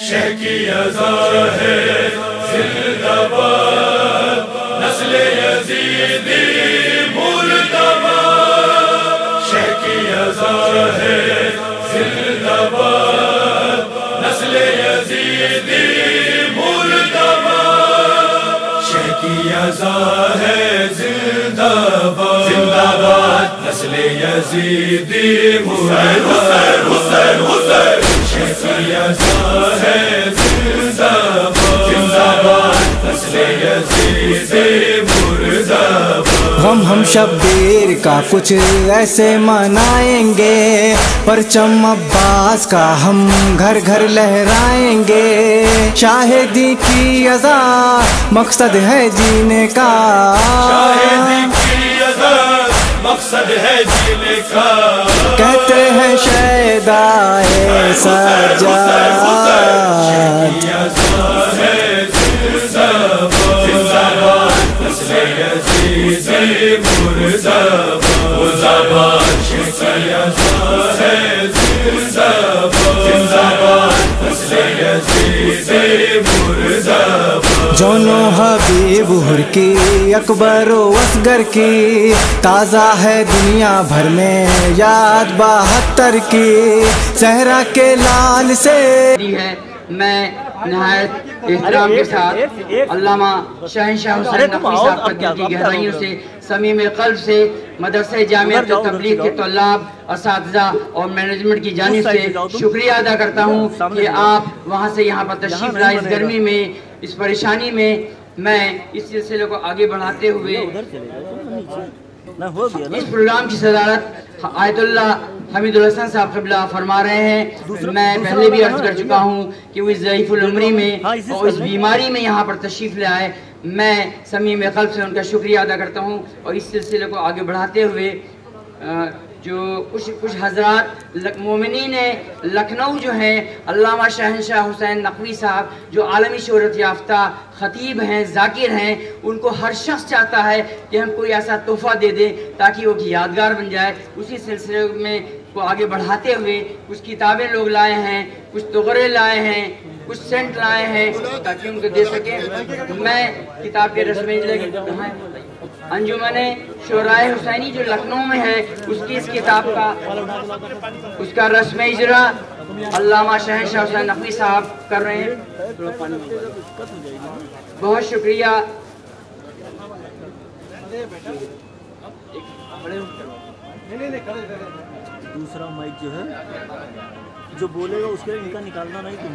شہ کی ازا ہے زندہ باد، نسل یزیدی مرد آباد، شہ کی ازا ہے زندہ باد، نسل یزیدی مرد آباد، شہ کی ازا ہے زندہ باد، زندہ باد، نسل یزیدی مرد آباد، حسین حسین شہ کی ازا ہے زندہ باد، زندہ باد، نسل یزیدی مرد آباد۔ ہم شبیر کا کچھ ایسے منائیں گے، پرچم عباس کا ہم گھر گھر لہرائیں گے، شاہدی کی ازا مقصد ہے جینے کا، شاہدی کی ازا مقصد ہے جینے کا، کہتے ہیں شیدائے سجاد، مرد آباد، شہ کی ازا ہے زندہ باد، زندہ باد، نسل یزیدی مرد آباد۔ جونو حبیب ہر کی اکبر و اصغر کی، تازہ ہے دنیا بھر میں یاد 72 کی، صحرا کے لال سے میں نہایت احترام کے ساتھ علامہ شہنشاہ حسین نقوی صاحب کا دل کی گہرائیوں سے، صمیم قلب سے مدرسہ جامعۃ تبلیغ کے طلاب، اساتذہ اور مینجمنٹ کی جانب سے شکریہ ادا کرتا ہوں کہ آپ وہاں سے یہاں پر تشریف لائے، اس گرمی میں، اس پریشانی میں۔ میں اس سلسلے کو آگے بڑھاتے ہوئے اس پروگرام کی صدارت آیت اللہ حمید الحسن صاحب قبلہ فرما رہے ہیں۔ میں پہلے بھی عرض کر چکا ہوں کہ وہ اس ضعیف العمری میں اور اس بیماری میں یہاں پر تشریف لے آئے، میں صمیم قلب سے ان کا شکریہ ادا کرتا ہوں، اور اس سلسلے کو آگے بڑھاتے ہوئے جو کچھ حضرات مومنین لکھنؤ جو ہیں، علامہ شہنشاہ حسین نقوی صاحب جو عالمی شہرت یافتہ خطیب ہیں، ذاکر ہیں، ان کو ہر شخص چاہتا ہے کہ ہم کوئی ایسا تحفہ دے دیں تاکہ وہ یادگار بن جائے۔ اسی سلسلے میں کو آگے بڑھاتے ہوئے کچھ کتابیں لوگ لائے ہیں، کچھ تغرے لائے ہیں، کچھ سینٹ لائے ہیں تاکہ ان کو دے سکیں۔ میں کتاب کے رسم اجرا کی انجمن شورائے حسینی جو لکھنؤ میں ہے، اس کی اس کتاب کا اس کا رسم اجرا علامہ شہنشاہ حسین نقوی صاحب کر رہے ہیں۔ بہت شکریہ۔ دوسرا مائک جو ہے جو بولے گا اس کے ان کا نکالنا نہیں، تم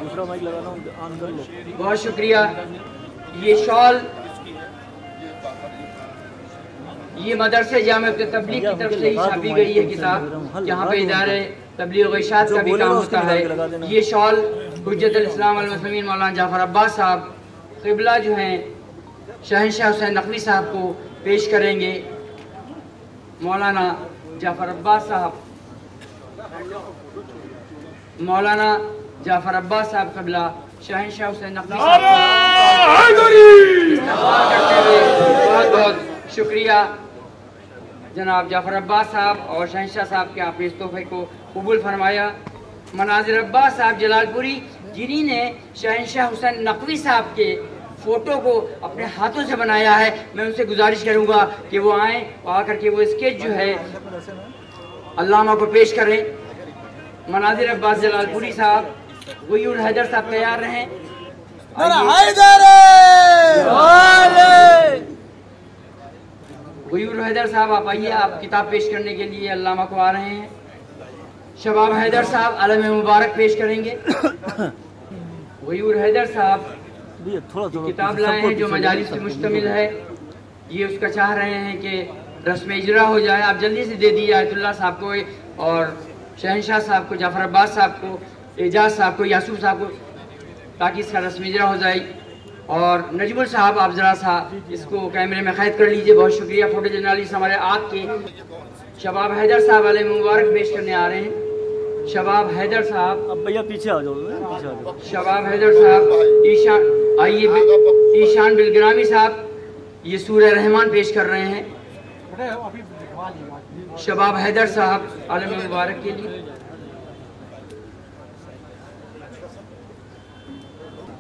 دوسرا مائک لگانا آن کر لو۔ بہت شکریہ۔ یہ شال یہ مدرسہ جامعۃ تبلیغ کی طرف سے ہی چھاپی گئی ہے کتاب، جہاں پہ ادارے تبلیغ و ارشاد کا بھی کام ہوتا ہے۔ یہ شال حجت الاسلام والمسلمین مولانا جعفر عباس صاحب قبلہ جو ہیں شہنشاہ حسین نقوی صاحب کو پیش کریں گے۔ مولانا جعفر عباس صاحب، مولانا جعفر عباس صاحب قبلہ شہنشاہ حسین نقوی صاحب کو استقبال کرتے ہوئے بہت بہت شکریہ جناب جعفر عباس صاحب اور شہنشاہ صاحب کے آپ نے اس تحفے کو قبول فرمایا۔ مناظر عباس صاحب جلال پوری، جنہی نے شہنشاہ حسین نقوی صاحب کے فوٹو کو اپنے ہاتھوں سے بنایا ہے، میں ان سے گزارش کروں گا کہ وہ آئیں اور آ کر کے وہ اسکیچ جو ہے علامہ کو پیش کریں۔ مناظر عباس جلال پوری صاحب، غیور حیدر صاحب تیار رہیں۔ غیور حیدر صاحب آپ آئیے، آپ کتاب پیش کرنے کے لیے علامہ کو آ رہے ہیں۔ شباب حیدر صاحب علم مبارک پیش کریں گے۔ غیور حیدر صاحب کتاب لائے ہیں جو مجالس سے مشتمل ہے، یہ اس کا چاہ رہے ہیں کہ رسم اجرا ہو جائے، آپ جلدی سے دے دیجیے آیت اللہ صاحب کو اور شہنشاہ صاحب کو، جعفر عباس صاحب کو، اعجاز صاحب کو، یاسوف صاحب کو، تاکہ اس کا رسم اجرا ہو جائے۔ اور نجم صاحب آپ ذرا سا اس کو کیمرے میں قید کر لیجئے، بہت شکریہ فوٹو جرنالسٹ ہمارے آپ کے۔ شباب حیدر صاحب علیہ مبارک پیش کرنے آ رہے ہیں۔ شباب حیدر صاحب، اب بھیا پیچھے آ جاؤ، پیچھے آ جاؤ۔ شباب حیدر صاحب، آئیے ایشان بلگرامی صاحب یہ سورہ رحمان پیش کر رہے ہیں۔ شباب حیدر صاحب عالم مبارک کے لیے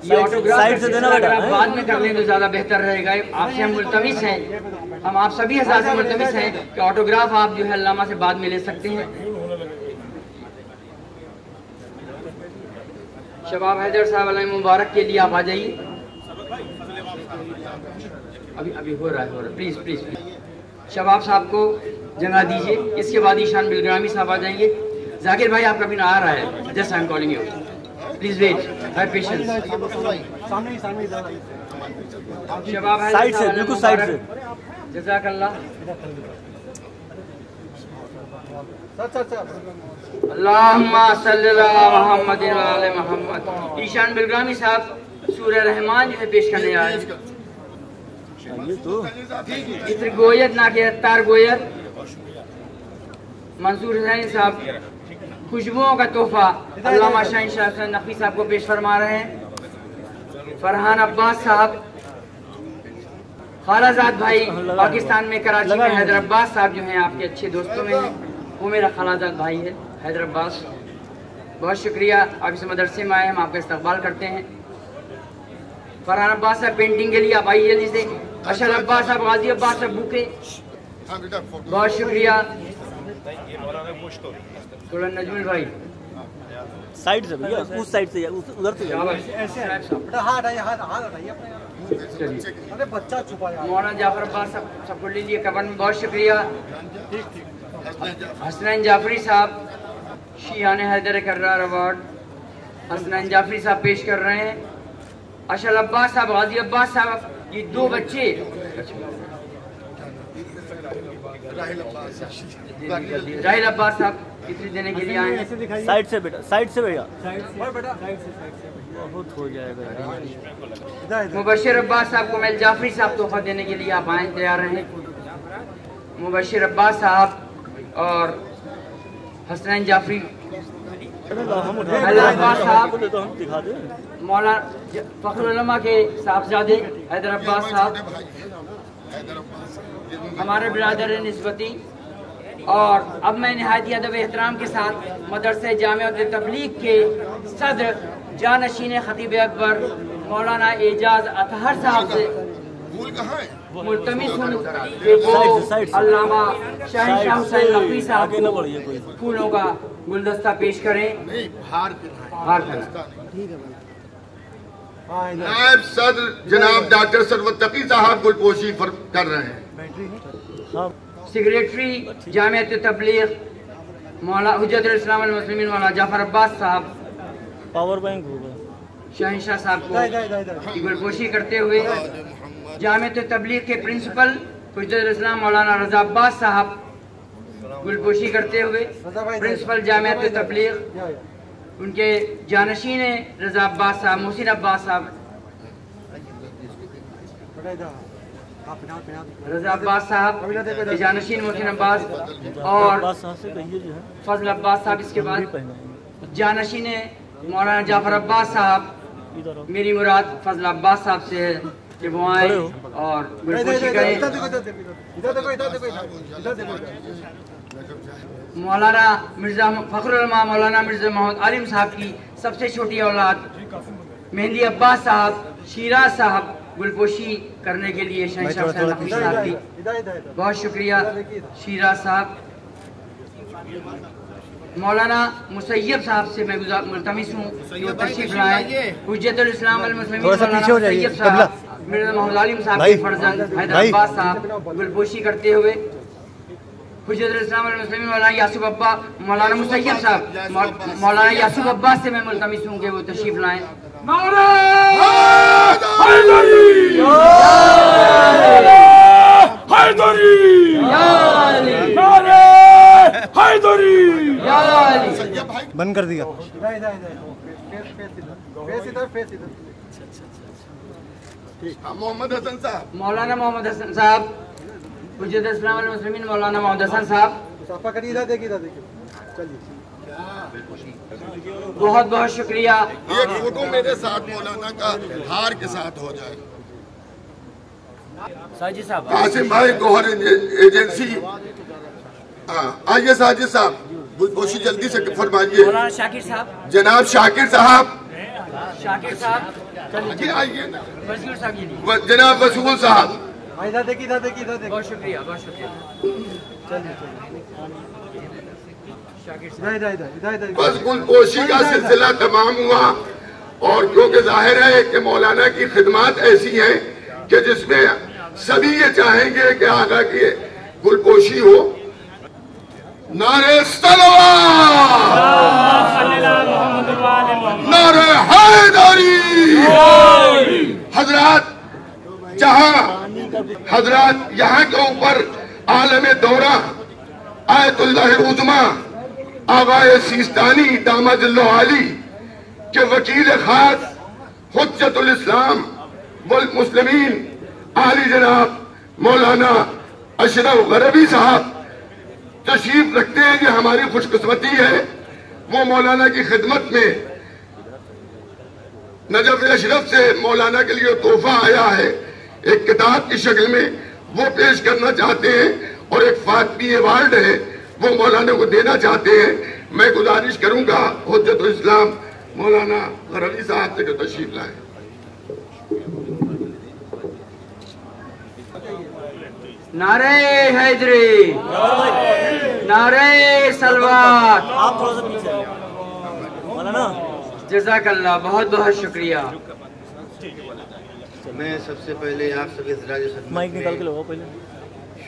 ये ऑटोग्राफ साइड से देना अगर बेटा, आप बाद में कर लें तो ज़्यादा बेहतर रहेगा। आपसे हम मुल्तमिस हैं, हम आप सभी हज़रात से मुल्तमिस हैं कि ऑटोग्राफ आप जो है अल्लामा से बाद में ले सकते हैं। शबाब हैदर साहब अलैहि मुबारक के लिए आप आ जाइए। अभी हो रहा है प्लीज़ प्लीज़ प्लीज़ शबाब साहब को जगह दीजिए। इसके बाद ईशान बिलग्रामी साहब आ जाएंगे। जाकिर भाई आपका भी आ रहा है, just I am calling you, please wait, have patience. शबाब है साइड से, बिल्कुल साइड से। जज़ाकल्लाह। अल्लाहुम्मा सल्ली अला मुहम्मद व आले मुहम्मद। ईशान बिलग्रामी साहब सूरह रहमान जो है पेश करने आए। इत्र गोयत ना के अत्तार गोयत। मंसूर हुसैन साहब खुशबुओं का तोहफा अल्लामा शाह नकवी साहब को पेश फरमा रहे हैं। फरहान अब्बास साहब, खालाजाद भाई पाकिस्तान में कराची में हैदर अब्बास साहब जो हैं आपके अच्छे दोस्तों में हैं, वो मेरा खालाजाद भाई है हैदर अब्बास। बहुत शुक्रिया, आप इस मदरसे में आए, हम आपका इस्तकबाल करते हैं। फरहान अब्बास साहब पेंटिंग के लिए आप आइए जल्दी से। अशर अब्बास साहब, गाजी अब्बास साहब बुके, बहुत शुक्रिया। नजमुल भाई साइड से भैया, उस साइड से, उधर से मौलाना जाफर अब्बास सबको ले लिए कबर में, बहुत शुक्रिया। हसनैन जाफरी साहब शियान हैदर कर्रार अवार्ड, हसनैन जाफरी साहब पेश कर रहे हैं। अशल अब्बास साहब, गाजी अब्बास साहब, ये दो बच्चे राहिल अब्बास साहब इतनी देने के लिए आए हैं। साइड से बेटा, साइड से भैया, बहुत हो जाएगा। मुबशिर अब्बास साहब को मेल जाफरी साहब तोहफा देने के लिए आप आए, तैयार रहें। मुबशिर अब्बास साहब और हसनैन जाफरी, अब्बास साहब, मौलाना फखरुल उलमा के साहबजादे हैदर अब्बास साहब हमारे बिरादर निस्बती। और अब मैं निहायती अदब एहतराम के साथ मदरसे जामिअत तबलीग के सदर जानशीन खतीब अकबर मौलाना एजाज अतहर साहब से मुल्तमिस हूँ कि वो अल्लामा शहनशाह हुसैन नकवी साहब को फूलों का गुलदस्ता पेश करें। नायब सदर जनाब डॉक्टर सरवत तकी साहब गुलपोशी कर रहे हैं। सेक्रेटरी जामिअत तबलीग मौलाना हुज्जतुल इस्लाम वल मुस्लिमीन मौलाना जाफर अब्बास साहब पावर बैंक होगा। शहनशाह साहब को गुलपोशी करते हुए जामिअत तबलीग के प्रिंसिपल हुज्जतुल इस्लाम मौलाना रजा अब्बास साहब गुलपोशी करते हुए प्रिंसिपल जामिअत तबलीग उनके जानशीन रजा अब्बास साहब, मोहसिन अब्बास साहब, रजा अब्बास साहब, जानशीन मोहसिन अब्बास और फजल अब्बास साहब। इसके बाद जानशीन मौलाना जाफर अब्बास साहब, मेरी मुराद फजल अब्बास साहब से है कि वो आए और गुलपोशी करें। मौलाना मिर्जा फखरुल उलमा मौलाना मिर्जा मोहम्मद आलिम साहब की सबसे छोटी औलाद मेहंदी अब्बास साहब, शिराज साहब गुलपोशी करने के लिए शहनशाह हुसैन नकवी साहब की, बहुत शुक्रिया शिराज साहब। मौलाना मुसैयब साहब से मैं मुल्तमिस हूँ कि वो तशरीफ लाएं। हुज्जतुल इस्लाम वल मुस्लिमीन मौलाना मुसैयब साहब, मिर्जा मोहम्मद आलिम साहब के फर्जंद हैदर अब्बास साहब गुलपोशी करते हुए। हुज्जतुल इस्लाम वल मुस्लिमीन मौलाना यासूब अब्बा मौलाना मुसैयब साहब मौलाना यासूब अब्बास से मैं मुल्तमिस हूँ कि वो तशरीफ लाएं। बंद कर दिया। मोहम्मद हसन साहब, मौलाना मोहम्मद हसन साहब, हुज्जतुल इस्लाम वल मुस्लिमीन मौलाना मोहम्मद हसन साहब, बहुत बहुत शुक्रिया। एक फोटो मेरे साथ मौलाना का हार के साथ हो जाए। साजिद साहब, कासिम भाई गोहर एजेंसी, आइए साजिद साहब गुलपोशी जल्दी से फरमाइए। मौलाना शाकिर साहब, जनाब शाकिर साहब, शाकिर साहब, आगे आइए ना। वसीर साहब के लिए जनाब वसूल साहब, बहुत शुक्रिया, बहुत शुक्रिया। बस गुलपोशी का सिलसिला तमाम हुआ, और क्योंकि जाहिर है कि मौलाना की खिदमत ऐसी हैं कि जिसमें सभी ये चाहेंगे कि आगा की गुलपोशी हो। नारे सलवात, नारे हैदरी। हजरात, जहां हजरात यहाँ के ऊपर आलम दौरा आयतुल्लाह उज़्मा आगाए सीस्तानी दामदुल्लाह आली के वकील खास हुज्जतुल इस्लाम वल मुस्लिमीन आली जनाब मौलाना अशरफ गरबी साहब तशरीफ रखते हैं। ये हमारी खुशकिस्मती है। वो मौलाना की खिदमत में नजफ अशरफ से मौलाना के लिए तोहफा आया है, एक किताब की शक्ल में, वो पेश करना चाहते हैं, और एक फातमी अवार्ड है वो मौलाना को देना चाहते हैं। मैं गुजारिश करूंगा हुज्जतुल इस्लाम मौलाना गरबी साहब से जो तशरीफ लाए। नारे हैदरी, नारे सलवात। आप थोड़ा सा पीछे मौलाना। जज़ाकल्लाह, बहुत बहुत शुक्रिया। मैं सबसे पहले आप सभी हज़रात खिदमत माइक निकाल के में लगाओ पहले।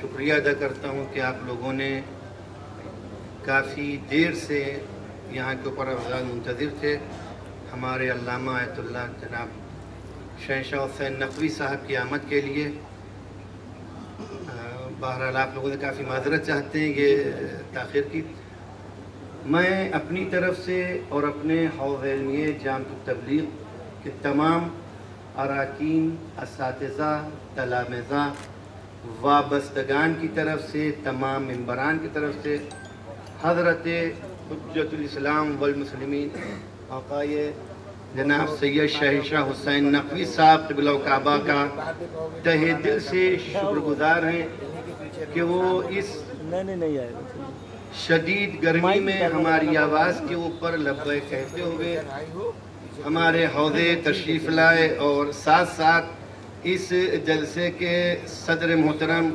शुक्रिया अदा करता हूं कि आप लोगों ने काफ़ी देर से यहाँ के ऊपर अफ़ज़ाल मुंतज़िर थे। हमारे अल्लामा आयतुल्लाह जनाब शहंशाह हुसैन नक़वी साहब की आमद के लिए। बहरहाल आप लोगों ने काफ़ी माज़रत चाहते हैं ये ताख़ीर की। मैं अपनी तरफ से और अपने हौज़ इल्मिया जामतुत तबलीग के तमाम अराकीन, असातिज़ा, तलामिज़ा, वाबस्तगान की तरफ से, तमाम मेंबरान की तरफ से हज़रत हुज्जतुल इस्लाम वल मुस्लिमीन आक़ाए जनाब सैयद शहंशाह हुसैन नक़वी साहब क़िबला काबा का तहे दिल से शुक्रगुज़ार हैं कि वो इस नहीं आएगा शदीद गर्मी में हमारी आवाज़ के ऊपर लब्बैक कहते हुए हमारे हौज़े तशरीफ़ लाए, और साथ साथ इस जलसे के सदर मोहतरम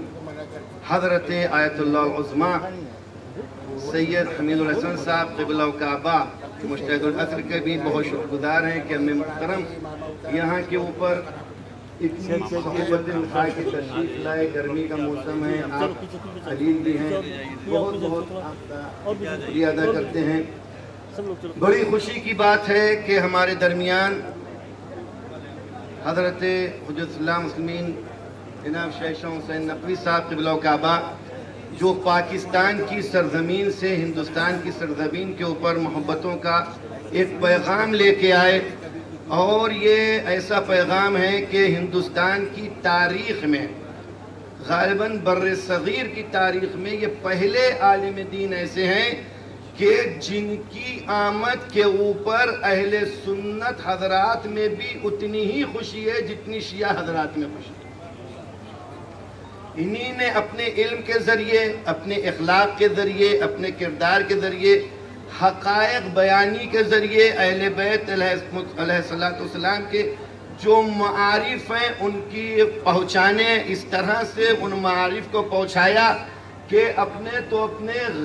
हज़रत आयतुल्लाह उज़्मा सैयद हमीदुल हसन साहब क़िबला काबा मुश्तहिदुल असर के भी बहुत शुक्रगुज़ार हैं कि हमें मुहतरम यहाँ के ऊपर इतनी सोहबतें उठा के तशरीफ़ लाए। गर्मी का मौसम है, आप खलील भी हैं, बहुत बहुत आपका शुक्रिया अदा करते हैं। बड़ी खुशी की बात है कि हमारे दरमियान हज़रत हुज्जतुल मुस्लिमीन जनाब शहंशाह हुसैन नक़वी साहब क़िबला काबा जो पाकिस्तान की सरज़मीन से हिंदुस्तान की सरज़मीन के ऊपर मोहब्बतों का एक पैगाम लेके आए, और ये ऐसा पैगाम है कि हिंदुस्तान की तारीख़ में, ग़ालिबन बर्र सग़ीर की तारीख़ में, ये पहले आलिम दीन ऐसे हैं कि जिनकी आमद के ऊपर अहले सुन्नत हज़रात में भी उतनी ही खुशी है जितनी शिया हज़रात में खुशी है। इन्हीं ने अपने इल्म के ज़रिए, अपने इखलाक के ज़रिए, अपने किरदार के ज़रिए, हक़ाइक़ बयानी के ज़रिए अहले बैत अलैहिस्सलाम के जो मारिफ हैं उनकी पहुँचाने, इस तरह से उन मारिफ को पहुँचाया कि अपने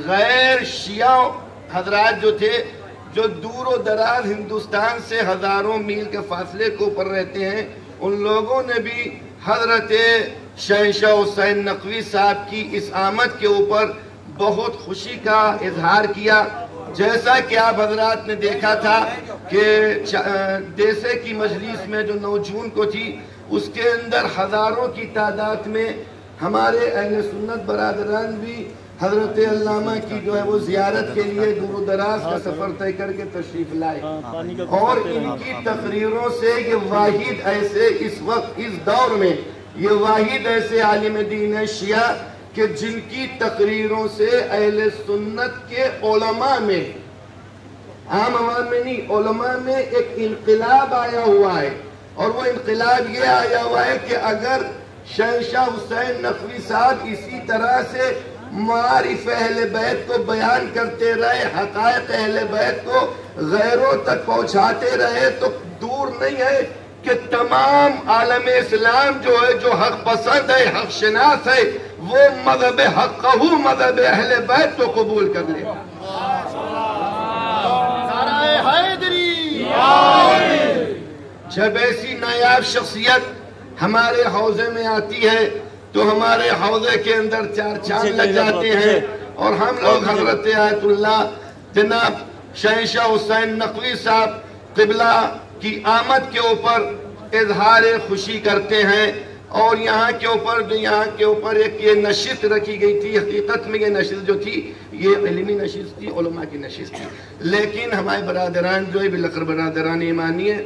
गैर शिया हज़रात जो थे, जो दूर व दराज हिंदुस्तान से हज़ारों मील के फासले के ऊपर रहते हैं, उन लोगों ने भी हज़रत शहंशाह हुसैन नक़वी साहब की इस आमद के ऊपर बहुत खुशी का इजहार किया। जैसा कि आप हज़रात ने देखा था कि देसे की मजलिस में जो 9 जून को थी, उसके अंदर हज़ारों की तादाद में हमारे अहले सुन्नत बरादरान भी हज़रत अल्लामा की जो है वो ज़ियारत के लिए दूर दराज का सफ़र तय करके तशरीफ़ लाए, और इनकी तकरीरों से ये वाहिद ऐसे इस वक्त इस दौर में ये वाहिद ऐसे आलिम दीन है शिया कि जिनकी तकरीरों से अहले सुन्नत के उलमा में, आम आवाम में नहीं, उलमा में एक इनकलाब आया हुआ है। और वो इनकलाब ये आया हुआ है कि अगर शहंशाह हुसैन नक़वी साहब इसी तरह से मारिफ अहले बैत को बयान करते रहे, हक़ाइक़ अहले बैत को गैरों तक पहुँचाते रहे, तो دور نہیں ہے کہ تمام عالم اسلام جو ہے، جو حق پسند ہے، حق شناس ہے، وہ مذہب حقہ، مذہب اہل بیت کو قبول کر لے. جب ایسی نایاب شخصیت ہمارے حوضے میں آتی ہے تو ہمارے حوضے کے اندر چار چاند لگ جاتے ہیں، اور ہم لوگ حضرت آیت اللہ جناب شہنشاہ حسین نقوی صاحب قبلہ کی آمد کے اوپر اظہار خوشی کرتے ہیں. اور یہاں کے اوپر ایک یہ نشست رکھی گئی تھی. حقیقت میں یہ نشست جو تھی یہ علمی نشست تھی، علماء کی نشست تھی، لیکن ہمارے برادران جو ہے بلخر برادران ایمانی ہے،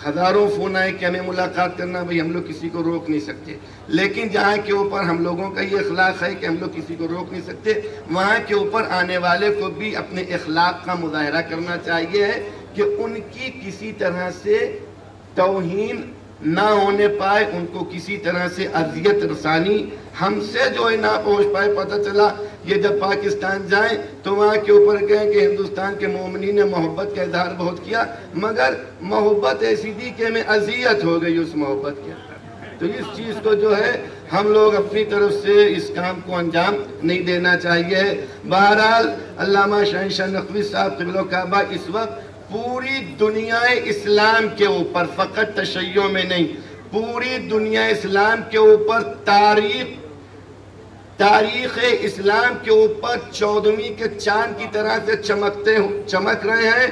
ہزاروں فون آئے کہ ہمیں ملاقات کرنا، بھئی ہم لوگ کسی کو روک نہیں سکتے. لیکن جہاں کے اوپر ہم لوگوں کا یہ اخلاق ہے کہ ہم لوگ کسی کو روک نہیں سکتے، وہاں کے اوپر آنے والے کو بھی اپنے اخلاق کا مظاہرہ کرنا چاہیے ہے کہ ان کی کسی طرح سے توہین نہ ہونے پائے، ان کو کسی طرح سے اذیت رسانی ہم سے جو ہے نہ پہنچ پائے. پتہ چلا یہ جب پاکستان جائیں تو وہاں کے اوپر کہیں کہ ہندوستان کے مومنین نے محبت کا اظہار بہت کیا، مگر محبت ایسی تھی کہ ہمیں اذیت ہو گئی اس محبت کے. تو اس چیز کو جو ہے ہم لوگ اپنی طرف سے اس کام کو انجام نہیں دینا چاہیے. بہرحال علامہ شہنشاہ نقوی صاحب قبلہ کعبہ اس وقت پوری دنیا اسلام کے اوپر، فقط تشیع میں نہیں، پوری دنیا اسلام کے اوپر تاریخ اسلام کے اوپر 14ویں کے چاند کی طرح سے چمک رہے ہیں.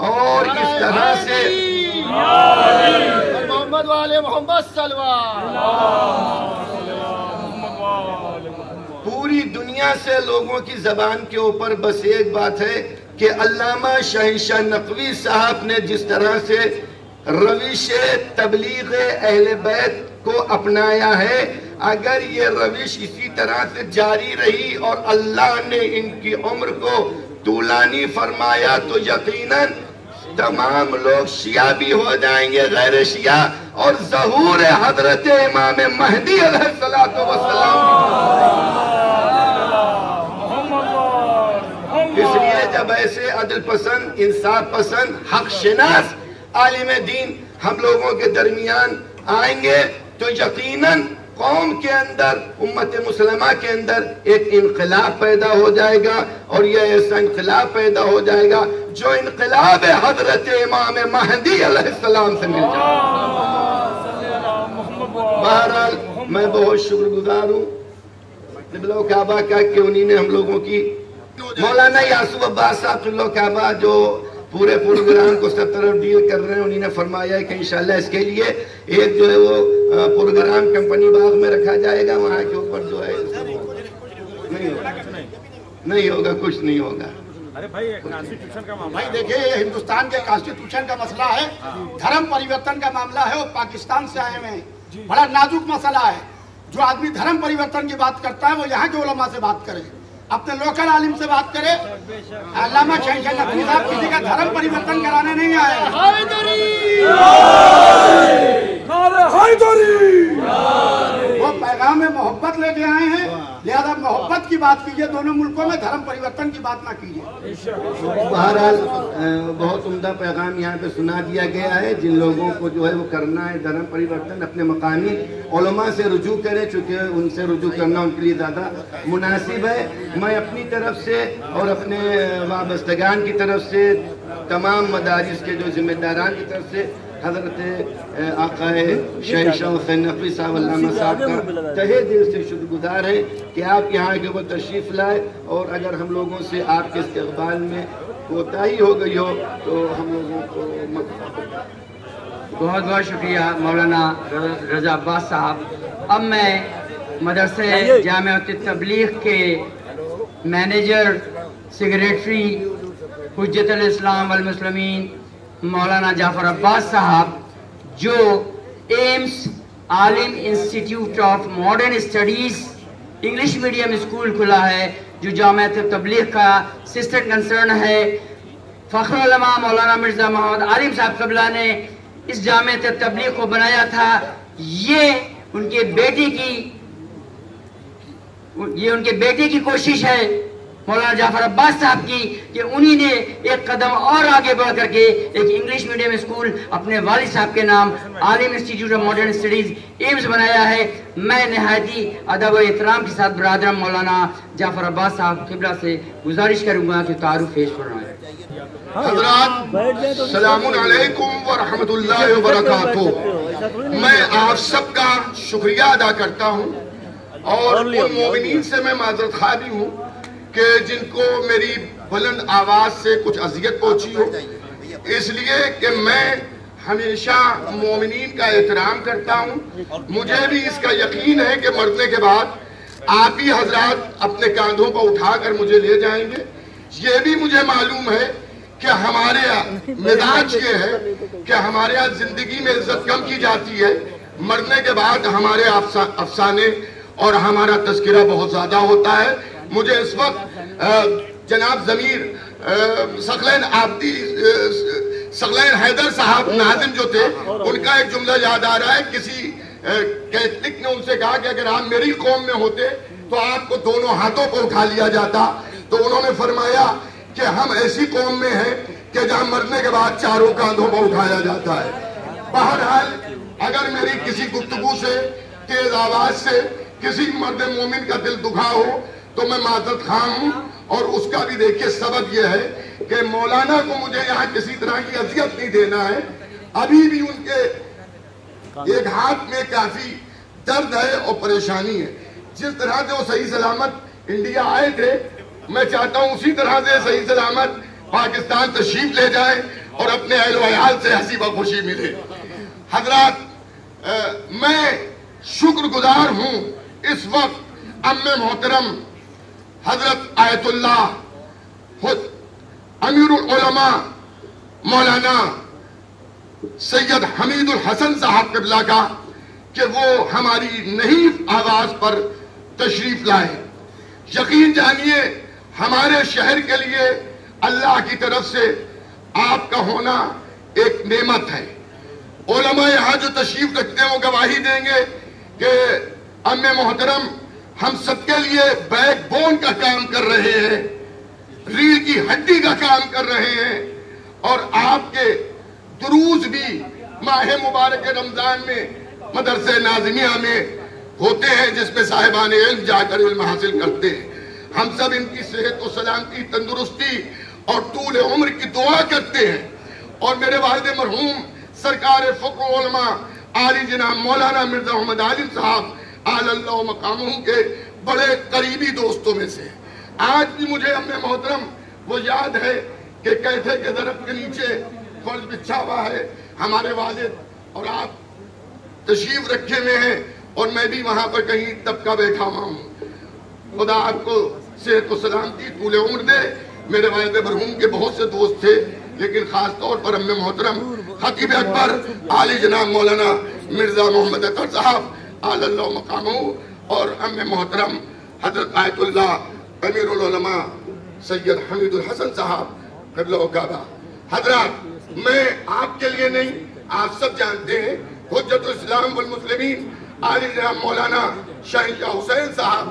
اور اس طرح سے محمد والے محمد صلی پوری دنیا سے لوگوں کی زبان کے اوپر بس ایک بات ہے کہ علامہ شہنشاہ نقوی صاحب نے جس طرح سے روش تبلیغ اہل بیت کو اپنایا ہے، اگر یہ روش اسی طرح سے جاری رہی اور اللہ نے ان کی عمر کو طولانی فرمایا تو یقیناً تمام لوگ شیعہ بھی ہو جائیں گے، غیر شیعہ، اور ظہور حضرت امام مہدی علیہ السلام. اس لیے جب ایسے عدل پسند، انصاف پسند، حق شناس عالم دین ہم لوگوں کے درمیان آئیں گے تو یقیناً قوم کے اندر، امت مسلمہ کے اندر ایک انقلاب پیدا ہو جائے گا، اور یہ ایسا انقلاب پیدا ہو جائے گا جو انقلاب حضرت امام مہدی علیہ السلام سے مل جائے گا. بہرحال میں بہت شکر گزار ہوں قبلہ کعبہ کا کہ انہی نے ہم لوگوں کی، مولانا یاسوف عباس صاحب قبلہ کعبہ جو پورے پروگرام کو سب طرف ڈیل کر رہے ہیں، انہی نے فرمایا ہے کہ انشاءاللہ اس کے لیے ایک جو ہے وہ پروگرام کمپنی باغ میں رکھا جائے گا. وہاں کے اوپر جو ہے نہیں ہوگا، کچھ نہیں ہوگا. ارے بھائی دیکھیں، یہ ہندوستان کے کانسٹیٹیوشن کا مسئلہ ہے، دھرم پریورتن کا معاملہ ہے، وہ پاکستان سے آئے ہوئے ہیں، بڑا نازک مسئلہ ہے. جو آدمی دھرم پریورتن کی بات کرتا ہے وہ یہاں کے علماء سے بات کرے، اپنے لوکل عالم سے بات کرے. علامہ شہنشاہ نقوی صاحب کسی کا دھرم پریورتن کرانے نہیں آئے، وہ پیغام محبت لے کے آئے ہیں. لہذا محبت کی بات کیجئے دونوں ملکوں میں، دھرم پریورتن کی بات نہ کیجئے. بہرحال بہت عمدہ پیغام یہاں پہ سنا دیا گیا ہے. جن لوگوں کو جو ہے وہ کرنا ہے دھرم پریورتن، اپنے مقامی علماء سے رجوع کرے، چونکہ ان سے رجوع کرنا ان کے لیے زیادہ مناسب ہے. میں اپنی طرف سے اور اپنے وابستگان کی طرف سے، تمام مدارس کے جو ذمہ داران کی طرف سے حضرت آقا شہنشاہ حسین نقوی صاحب علامہ صاحب کا تہہ دل سے شکر گزار ہے کہ آپ یہاں کے وہ تشریف لائے. اور اگر ہم لوگوں سے آپ کے استقبال میں کوتاہی ہو گئی ہو تو ہم لوگوں کو بہت بہت شکریہ مولانا رضا عباس صاحب. اب میں مدرسہ جامعۃ تبلیغ کے مینیجر سیکریٹری حجت الاسلام والمسلمین مولانا جعفر عباس صاحب، جو ایمس Alam institute of modern studies English medium school کھلا ہے، جو جامعۃ تبلیغ کا سسٹر کنسرن ہے. فخر علماء مولانا مرزا محمد عالم صاحب قبلہ نے اس جامعۃ تبلیغ کو بنایا تھا. یہ ان کے بیٹے کی کوشش ہے मौलाना जाफर अब्बास साहब की कि उन्हीं ने एक कदम और आगे बढ़ करके एक इंग्लिश मीडियम स्कूल अपने वालिद साहब के नाम आलिम institute of modern studies AIIMS बनाया है। मैं नहायती अदब और एहतराम के साथ बरादरम मौलाना जाफर अब्बास साहब क़िबला से गुजारिश करूँगा कि तारुफ पेश फरमाएं। हज़रात सलामुन अलैकुम व रहमतुल्लाहि व बरकातुहू। मैं आप सबका शुक्रिया अदा करता हूँ और उन मोमिनीन से मैं माज़रत ख़्वाह भी हूँ कि जिनको मेरी बुलंद आवाज़ से कुछ अज़ियत पहुँची हो, इसलिए कि मैं हमेशा मोमिनीन का एहतराम करता हूँ। मुझे भी इसका यकीन है कि मरने के बाद आप ही हज़रात अपने कांधों पर उठाकर मुझे ले जाएंगे। ये भी मुझे मालूम है कि हमारे यहाँ मिजाज ये है कि हमारे यहाँ जिंदगी में इज्जत कम की जाती है, मरने के बाद हमारे अफसाने और हमारा तस्करा बहुत ज्यादा होता है। मुझे इस वक्त जनाब ज़मीर सगलैन हैदर साहब नाज़िम जो थे, उनका एक जुमला याद आ रहा है। किसी कैथलिक ने उनसे कहा कि अगर आप मेरी कौम में होते तो आपको दोनों हाथों पर उठा लिया जाता। तो उन्होंने फरमाया कि हम ऐसी कौम में हैं कि जहां मरने के बाद चारों कांधों पर उठाया जाता है। बहरहाल अगर मेरी किसी गुफ्तगू से, तेज आवाज से किसी मर्द मोमिन का दिल दुखा हो तो मैं माज़रत ख़्वाह हूँ। और उसका भी देखिए सबब यह है कि मौलाना को मुझे यहाँ किसी तरह की अजियत नहीं देना है। अभी भी उनके एक हाथ में काफी दर्द है और परेशानी है। जिस तरह से वो सही सलामत इंडिया आए थे, मैं चाहता हूँ उसी तरह से सही सलामत पाकिस्तान तशरीफ ले जाए और अपने अहल व अयाल से हंसी व खुशी मिले। हजरात, मैं शुक्रगुजार हूँ इस वक्त अम्मे मोहतरम हजरत आयतुल्लाह अमीरुल उलमा मौलाना सैयद हमीदुल हसन साहब क़िबला का कि वो हमारी नई आवाज पर तशरीफ लाए। यकीन जानिए हमारे शहर के लिए अल्लाह की तरफ से आपका होना एक नेमत है। उलमा यहाँ जो तशरीफ रखते हैं वो गवाही देंगे कि अम्मे मोहतरम हम सबके लिए बैकबोन का काम कर रहे हैं, रीढ़ की हड्डी का काम कर रहे हैं। और आपके दुरूज भी माह मुबारक रमजान में मदरसे नाज़िमिया में होते हैं, जिसमें साहिबान इल्म जाकर इल्म हासिल करते हैं। हम सब इनकी सेहत और सलामती, तंदुरुस्ती और तूल उम्र की दुआ करते हैं। और मेरे वालिद मरहूम सरकार फ़क्र उलमा आली जनाब मौलाना मिर्जा मोहम्मद आलिम साहब आलल्लाहु मकामहू के बड़े करीबी दोस्तों में से। आज भी मुझे अम्मे मोहतरम वो याद है कि कहते के दरख्त के नीचे फर्श बिछा हुआ है, हमारे वालिद और आप तशरीफ रखे हुए हैं और मैं भी वहां पर कहीं तबका बैठा हुआ हूँ। खुदा आपको सेहत और सलामती तूल उम्र दे। मेरे वालिद मरहूम के बहुत से दोस्त थे, लेकिन खास तौर पर अम्मे मोहतरम खतीब अकबर आली जनाब मौलाना मिर्जा मोहम्मद अतर साहब आलल्लाहु मकामहू और अम्मे मोहतरम हजरत आयतुल्लाह अमीरुल उलमा सैयद हमीदुल हसन साहब क़िबला काबा। हजरात, मैं आपके लिए नहीं, आप सब जानते हैं हुज्जतुल इस्लाम वल मुस्लिमीन आली जनाब मौलाना शहंशाह हुसैन साहब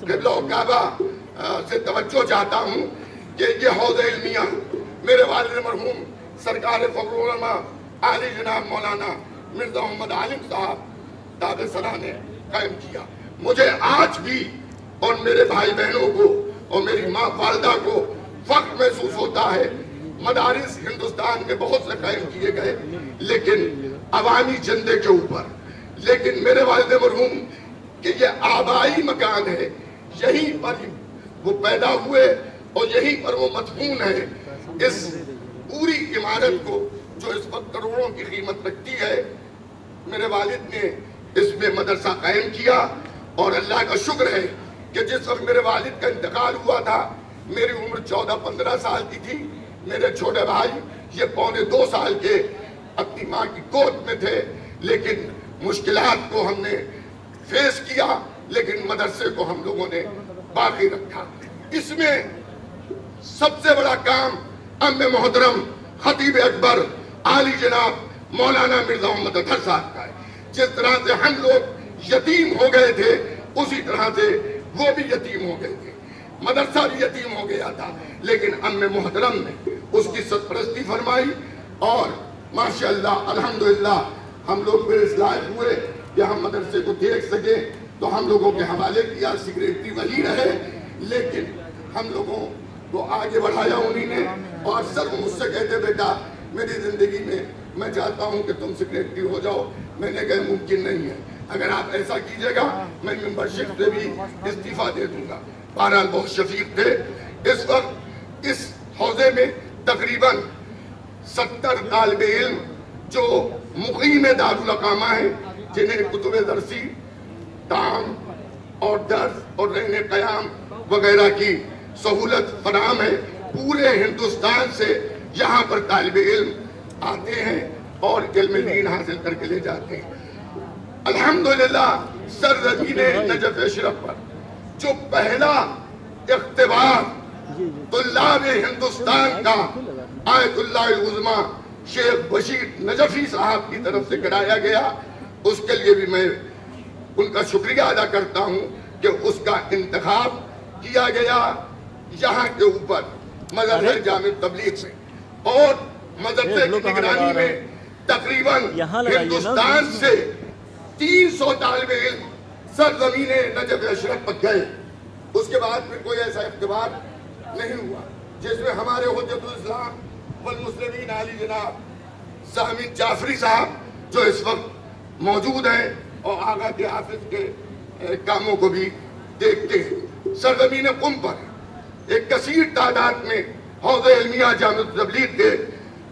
क़िबला काबा से तवज्जो चाहता हूँ कि ये हौज़ इल्मिया मेरे वालिद मरहूम सरकार फ़ख्रुल उलमा आली जनाब मौलाना मिर्जा मोहम्मद आलिम साहब दाद सना ने कायम किया। मुझे आज भी और मेरे भाई बहनों को और मेरी माँ वालदा को फख्र महसूस होता है। मदारिस हिंदुस्तान में बहुत से कायम किए गए, लेकिन अवामी चंदे के ऊपर। लेकिन मेरे वालिद मरहूम कि ये आबाई मकान है, यहीं पर वो पैदा हुए और यहीं पर वो मदफून है। इस पूरी इमारत को जो इस वक्त करोड़ों की कीमत रखती है, मेरे वालिद ने इसमें मदरसा कायम किया। और अल्लाह का शुक्र है कि जिस वक्त मेरे वालिद का इंतकाल हुआ था, मेरी उम्र 14-15 साल की थी। मेरे छोटे भाई ये 1.25 साल के अपनी माँ की गोद में थे, लेकिन मुश्किलात को हमने फेस किया, लेकिन मदरसे को हम लोगों ने बाकी रखा। इसमें सबसे बड़ा काम अम्मे मोहतरम खतीब अकबर आली जनाब मौलाना मिर्जा मोहम्मद अतर साहब का है। जिस तरह से हम लोग यतीम हो गए थे, उसी तरह से वो भी यतीम हो गए थे। मदरसा भी यतीम हो गया था, लेकिन अम्मे मोहतरम ने उसकी सरपरस्ती फरमाई और माशाअल्लाह अल्हम्दुलिल्लाह हम लोग फिर इस लायक हुए कि हम मदरसे को देख सके। तो हम लोगों के हवाले किया, सेक्रेटरी वही रहे, लेकिन हम लोगों को आगे बढ़ाया उन्हीं ने। और सर मुझसे कहते बेटा मेरी ज़िंदगी में मैं चाहता हूँ कि तुम सेक्रेटरी हो जाओ। मैंने कहा मुमकिन नहीं है, अगर आप ऐसा कीजिएगा मैं मेंबरशिप से भी इस्तीफा दे दूंगा। बहरहाल बहुत शफीक थे। इस वक्त इस हौजे में तकरीबन 70 तालिबे इल्म जो मुक़ीम दारुल अक़ामा है, जिन्हें कुतुब दरसी, ताम और दर्स और रहने क़याम वगैरह की सहूलत फराम है। पूरे हिंदुस्तान से यहाँ पर तालिबे इल्म आते हैं और इल्म दीन हासिल करके ले जाते हैं। अल्हम्दुलिल्लाह सरज़मीने नजफ़ अशरफ पर जो पहला इख्तिबार तुल्लाब हिंदुस्तान का आयतुल्लाह उज़्मा शेख बशीर नजफी साहब की तरफ से कराया गया, उसके लिए भी मैं उनका शुक्रिया अदा करता हूँ कि उसका इंतखाब किया गया यहाँ के ऊपर मदरसा जामिया तबलीग में। और मदरसे की निगरानी में तकरीबन हिंदुस्तान से 300 तालिबे इल्म सरज़मीने नजफ़ अशरफ पर गए। उसके बाद फिर कोई ऐसा इख्तिबार नहीं हुआ जिसमें हमारे हुज्जतुल इस्लाम वल मुस्लिमीन आली जनाब सामिन जाफरी साहब जो इस वक्त मौजूद हैं और आगा के हाफिज के कामों को भी देखते हैं। सरज़मीन क़ुम पर एक कसीर तादाद में हौज़े इल्मिया जामिया तबलीग के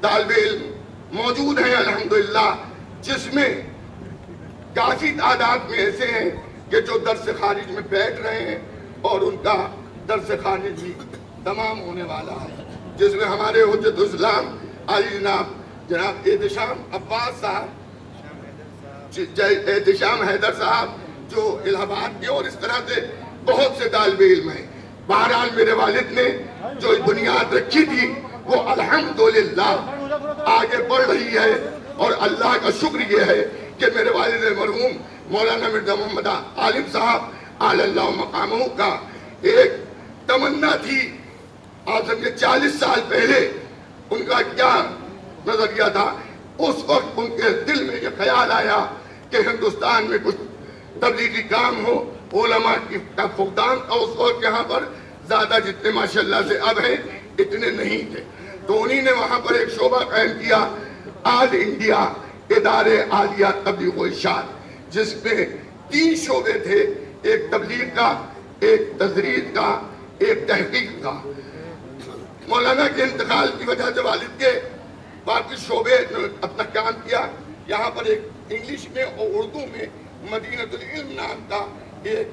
तालिबे इल्म मौजूद हैं अल्हम्दुलिल्लाह, जिसमें काफ़ी तादाद में ऐसे हैं कि जो दर्स खारिज में बैठ रहे हैं और उनका दर्स खारिज भी तमाम होने वाला है, जिसमें हमारे हुज्जतुल इस्लाम आली जनाब एहतिशाम अब्बास साहब, एहतिशाम हैदर साहब जो इलाहाबाद के, और इस तरह से बहुत से तालिबे इल्म हैं। बहरहाल मेरे वालिद ने जो बुनियाद रखी थी वो अल्हम्दुलिल्लाह आगे बढ़ रही है। और अल्लाह का शुक्र ये है कि मेरे वालिद मरहूम मौलाना मिर्जा मोहम्मद आलिम साहब आलल्लाह मकामों का एक तमन्ना थी, आज से 40 साल पहले उनका क्या नजरिया था, उस वक्त उनके दिल में ये ख्याल आया कि हिंदुस्तान में कुछ तबलीगी काम हो, उलमा का फुकदान का उस वक्त यहाँ पर ज्यादा जितने माशाल्लाह से अब हैं इतने नहीं थे। तो उन्हीं ने वहाँ पर एक शोबा कायम किया, ऑल इंडिया इदारे आलिया तबलीग व इरशाद, जिसमें 3 शोबे थे, एक तबलीग का, एक तजरीद का, एक तहकीक का। मौलाना के इंतकाल की वजह से वालिद के बाकी शोबे अपना काम किया। यहाँ पर एक इंग्लिश में और उर्दू में मदीनतुल इल्म नाम का एक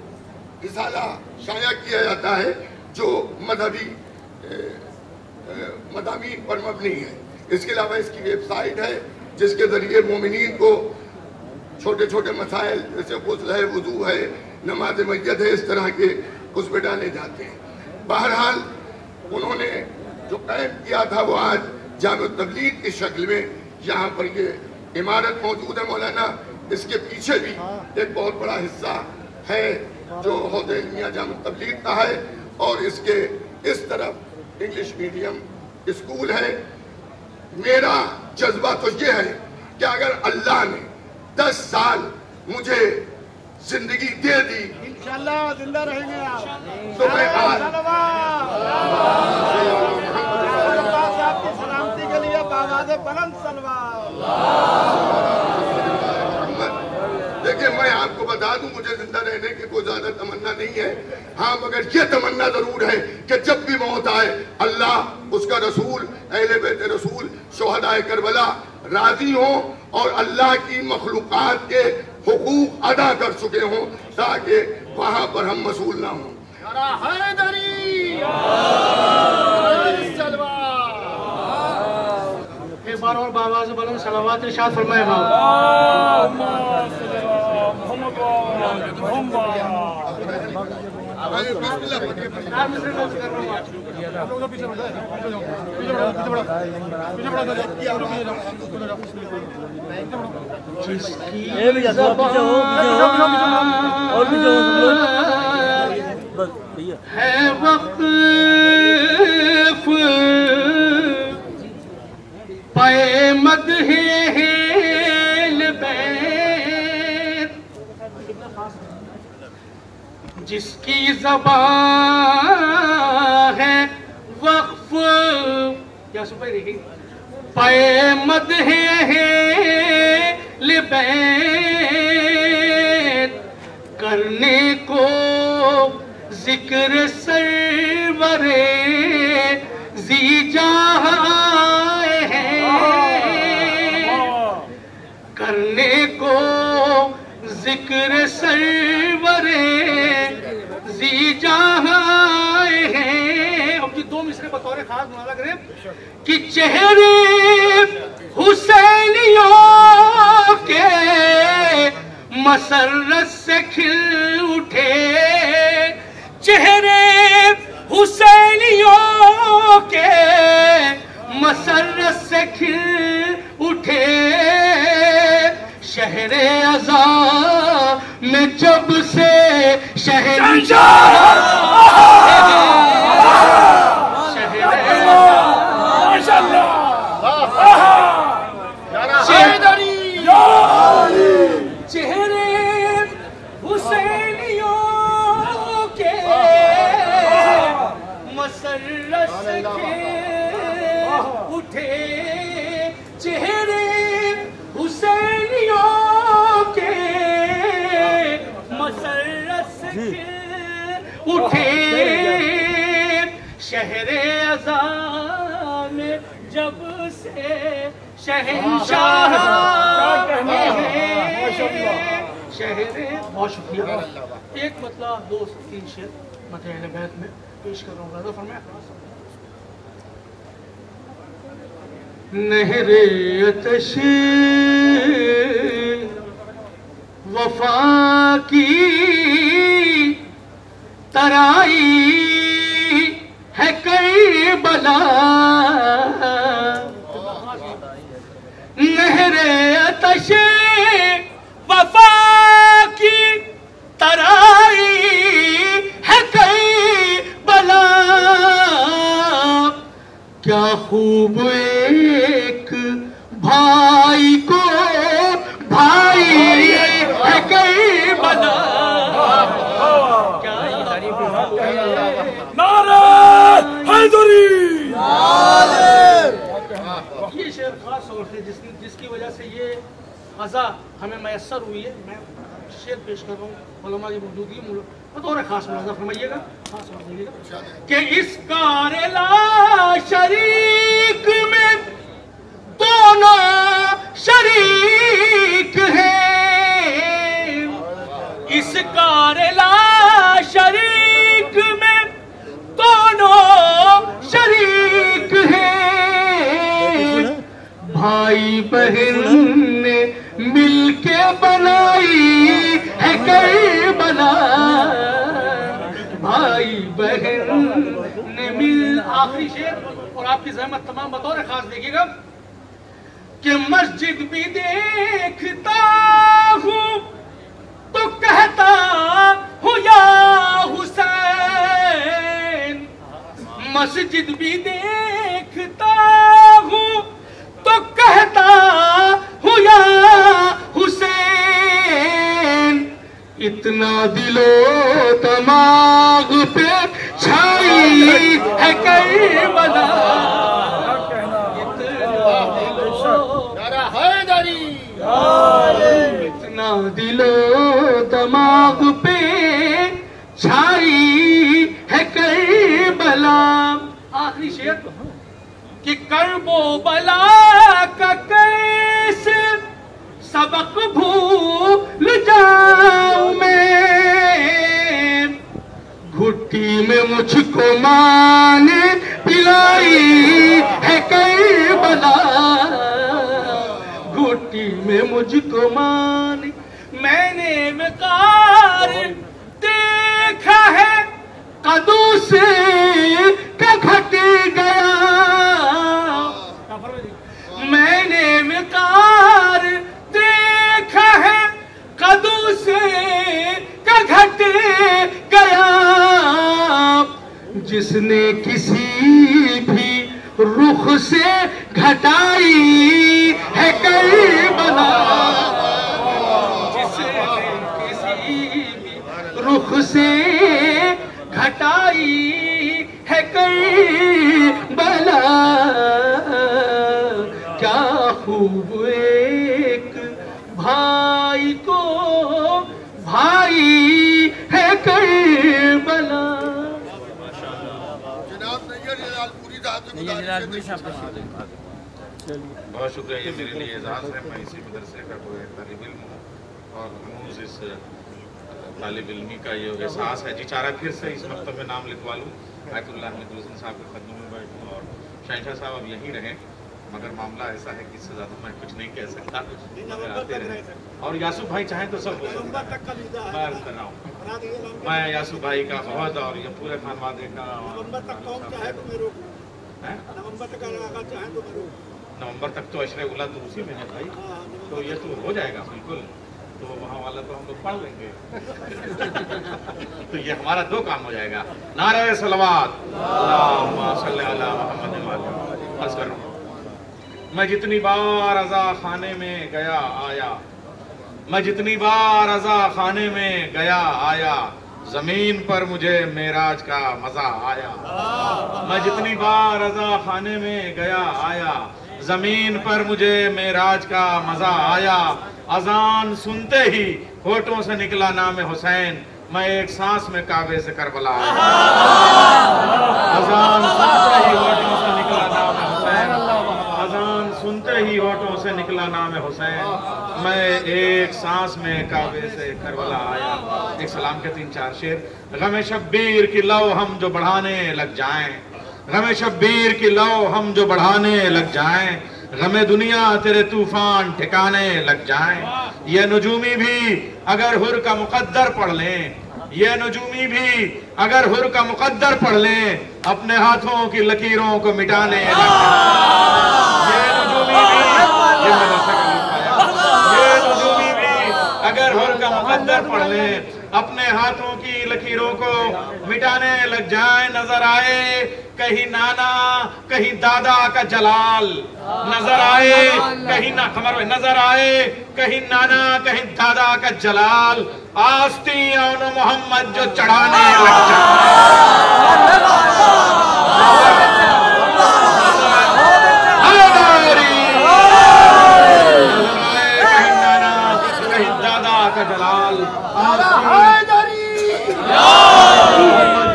रिसाला शाया किया जाता है जो मजहबी मदामीन पर मबनी है। इसके अलावा इसकी वेबसाइट है जिसके ज़रिए मोमिनीन को छोटे छोटे मसाइल जैसे गुस्ल है, वुज़ू है, नमाज मैयत है, इस तरह के उस पर डाले जाते हैं। बहरहाल उन्होंने जो कायम किया था वो आज जामिया तबलीग की शक्ल में यहाँ पर ये इमारत मौजूद है मौलाना। इसके पीछे भी एक बहुत बड़ा हिस्सा है जो हौज़े इल्मिया जामिया तबलीग का है, और इसके इस तरफ इंग्लिश मीडियम स्कूल है। मेरा जज्बा तो ये है कि अगर अल्लाह ने 10 साल मुझे जिंदगी दे दी, इंशाअल्लाह जिंदा रहेंगे आप, तो मैं आज आपकी सलामती के लिए बावाज़े बुलंद सलवात। देखिए मैं आपको बता दूं मुझे जिंदा रहने की कोई ज्यादा तमन्ना नहीं है। हाँ मगर ये तमन्ना जरूर है कि जब भी मौत आए अल्लाह उसका रसूल अहले बैत रसूल शोहदाए करबला राजी हों और अल्लाह की मखलूकात के हुकूक अदा कर चुके हों ताकि वहां पर हम मसूल ना हों। एक बार और बाबा से बुलंद सलावत इरशाद फरमाए। बस भैया है वक्फ पे मदहे हेल बैत, जिसकी ज़बान है वक्फ या सुपर देखिए पे मदहे हेल बैत, करने को जिक्र सरवरे ज़ीजाह है, करने को जिक्र सरवरे ज़ीजाह है। अब ये दो मिसरे बतौर खास मुनाज़ा करें कि चेहरे हुसैनियों के मसरत से खिल उठे, चेहरे हुसैनियों के मसरत से खिल उठे, शहरे अज़ा में जब से शहंशाह चेहरे हुसैनियों के मसरत से उठे, चेहरे हुसैनियों के मसरत से उठे, शहरे अज़ा में जब से शहंशाह शहरे। बहुत शुक्रिया। एक मतलब दो तीन शेर मतलब अहले बैत में पेश कर रहा हूँ। राजा फरमाया नहरे अतश वफा की तराई है करबला, नहरे अतश वफा की तराई है करबला, क्या खूब एक भाई को भाई है करबला, क्या नारा हैदरी। ये शेर खास तौर से जिसकी वजह से ये फ़ज़ा हमें मैसर हुई है, मैं शेर पेश कर रहा हूँ उलमा की मौजूदगी में बतौर खास मुलाज़ा फरमाइएगा, खास समझिएगा कि इस कारला शरीक में दोनों शरीक हैं, इस कारला शरीक में दोनों शरीक हैं, भाई बहन ने मिलके बनाई है करबला, भाई बहन ने मिल। आखिरी शेर और आपकी ज़हमत तमाम बतौर खास देखिएगा कि मस्जिद भी देखता हूँ तो कहता हूँ या हुसैन, मस्जिद भी देखता हूँ तो कहता हूँ या हुसैन, इतना दिलो दिमाग पे छाई है करबला, इतना दिलो दिमाग पे छाई है करबला। आखिरी शेर कि करबो बला का कैसे सबक भूल जाऊं मैं, घुट्टी में मुझको माँ ने पिलाई है करबला, घुट्टी में मुझको माँ ने, मैंने मकार देखा है कदू से का घट गया, मैंने मकार देखा है कदू से का घट गया, رخ سے گھٹائی ہے کربلا، رخ سے گھٹائی ہے کربلا، کیا خوب ایک بھائی کو بھائی ہے کربلا۔ بہت شکریہ، یہ میرے لیے اعزاز ہے، میں اسی مدرسے کا کوئی طالب علم ہوں اور ہنوز اس طالب علمی کا یہ احساس ہے۔ جی چارہ پھر سے اس مکتب میں نام لکھوا لوں، آیت اللہ حمید الحسن صاحب کے قدموں میں بیٹھوں اور شہنشاہ صاحب اب یہیں رہیں، مگر معاملہ ایسا ہے کہ اس سے زیادہ میں کچھ نہیں کہہ سکتا، مگر آتے رہیں۔ اور یاسو بھائی چاہیں تو سب میں عرض کر رہا ہوں، میں یاسو بھائی کا بہت اور یہ پورے خانوادے کا نومبر تک تو عشرِ اولیٰ تو اسی میں ہے بھائی، تو یہ تو ہو جائے گا بالکل، تو وہاں والا تو ہم لوگ پڑھ لیں گے تو یہ ہمارا دو کام ہو جائے گا۔ نعرہ صلوات، اللہم صلی علی محمد۔ عرض کر رہا ہوں، میں جتنی بار عزا خانے میں گیا آیا، میں جتنی بار عزا خانے میں گیا آیا، زمین پر مجھے معراج کا مزہ آیا، میں جتنی بار عزا خانے میں گیا آیا، زمین پر مجھے معراج کا مزہ آیا، اذان سنتے ہی ہونٹوں سے نکلا نام حسین، میں ایک سانس میں کعبے سے کربلا آیا، اذان سنتے ہی ہونٹوں سے نکلا نام حسین، اذان سنتے ہی ہونٹوں سے نکلا نام حسین، میں ایک سانس میں کعبے سے کربلا آیا۔ ایک سلام کے 3-4 شعر۔ غم شبیر کی لو ہم جو بڑھانے لگ جائیں، غم شبیر کی لو ہم جو بڑھانے لگ جائیں، غم دنیا تیرے طوفان ٹھکانے لگ جائیں، یہ نجومی بھی اگر حر کا مقدر پڑھ لیں، یہ نجومی بھی اگر حر کا مقدر پڑھ لیں، اپنے ہاتھوں کی لکیروں کو مٹانے لگ جائیں، یہ نجومی بھی اگر حر کا مقدر پڑھ لیں، اپنے ہاتھوں کی لکیروں کو مٹانے لگ جائیں، نظر آئے کہیں نانا کہیں دادا کا جلال، نظر آئے کہیں نظر آئے کہیں نانا کہیں دادا کا جلال، آستی اون محمد جو چڑھانے لگ جائیں، جلال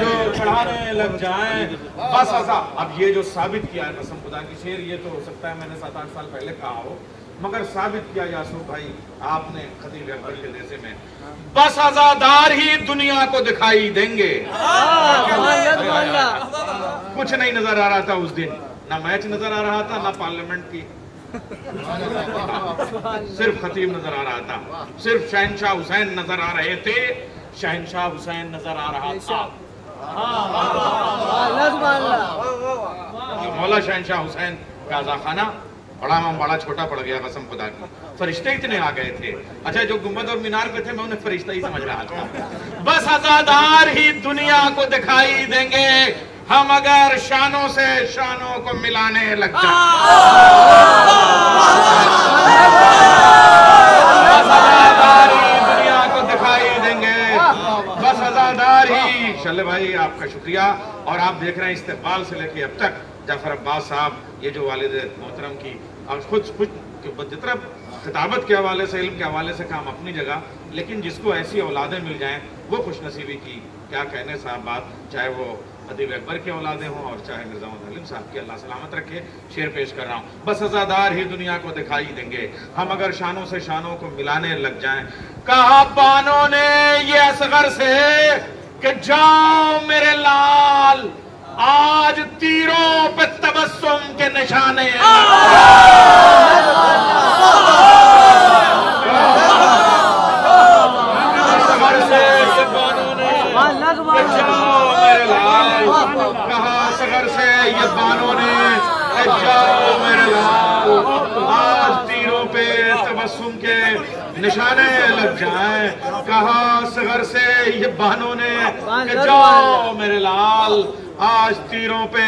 جو چڑھانے لگ جائیں، بس ایسا۔ اب یہ جو ثابت کیا ہے قسم خدا کی، شعر یہ تو ہو سکتا ہے میں نے 7-8 سال پہلے کہا ہو، مگر ثابت کیا یاسو بھائی آپ نے خطیب اکبر کے جیسے میں، بس عزادار ہی دنیا کو دکھائی دیں گے۔ کچھ نہیں نظر آ رہا تھا اس دن، نہ میچ نظر آ رہا تھا، نہ پارلیمنٹ کی، صرف خطیب نظر آ رہا تھا، صرف شہنشاہ حسین نظر آ رہے تھے، شہنشاہ حسین نظر آ رہا تھا۔ مولا شہنشاہ حسین کا عزا خانہ بڑا چھوٹا پڑ گیا قسم خدا کی، فرشتے اتنے آ گئے تھے۔ اچھا جو گنبد اور مینار پہ تھے میں انہیں فرشتہ ہی سمجھ رہا تھا۔ بس عزادار ہی دنیا کو دکھائی دیں گے، ہم اگر شانوں سے شانوں کو ملانے لگ جائیں، بس عزادار ہی دنیا کو دکھائی دیں گے، بس عزادار ہی۔ شلے بھائی آپ کا شکریہ، اور آپ دیکھ رہے ہیں استقبال سے لے کے اب تک جعفر عباس صاحب، یہ جو والد محترم کی اور خود جتنا خطابت کے حوالے سے، علم کے حوالے سے کام اپنی جگہ، لیکن جس کو ایسی اولادیں مل جائیں وہ خوش نصیبی کی کیا کہنے صاحب بات، چاہے وہ خطیب اکبر کی اولادیں ہوں اور چاہے مرزا محمد علیم صاحب کی، اللہ سلامت رکھے۔ شعر پیش کر رہا ہوں، بس عزادار ہی دنیا کو دکھائی دیں گے، ہم اگر شانوں سے شانوں کو ملانے لگ جائیں۔ کہا بانوں نے یہ اصغر سے کہ جاؤ میرے لال، آج تیروں پہ تبسم کے نشانے کہا سگر سے یہ بانوں نے جاؤ میرے لال، آج تیروں پہ तबस्सुम के निशाने लग जाएं। कहा सगर से ये बहनों ने कि जाओ मेरे लाल, आज तीरों पे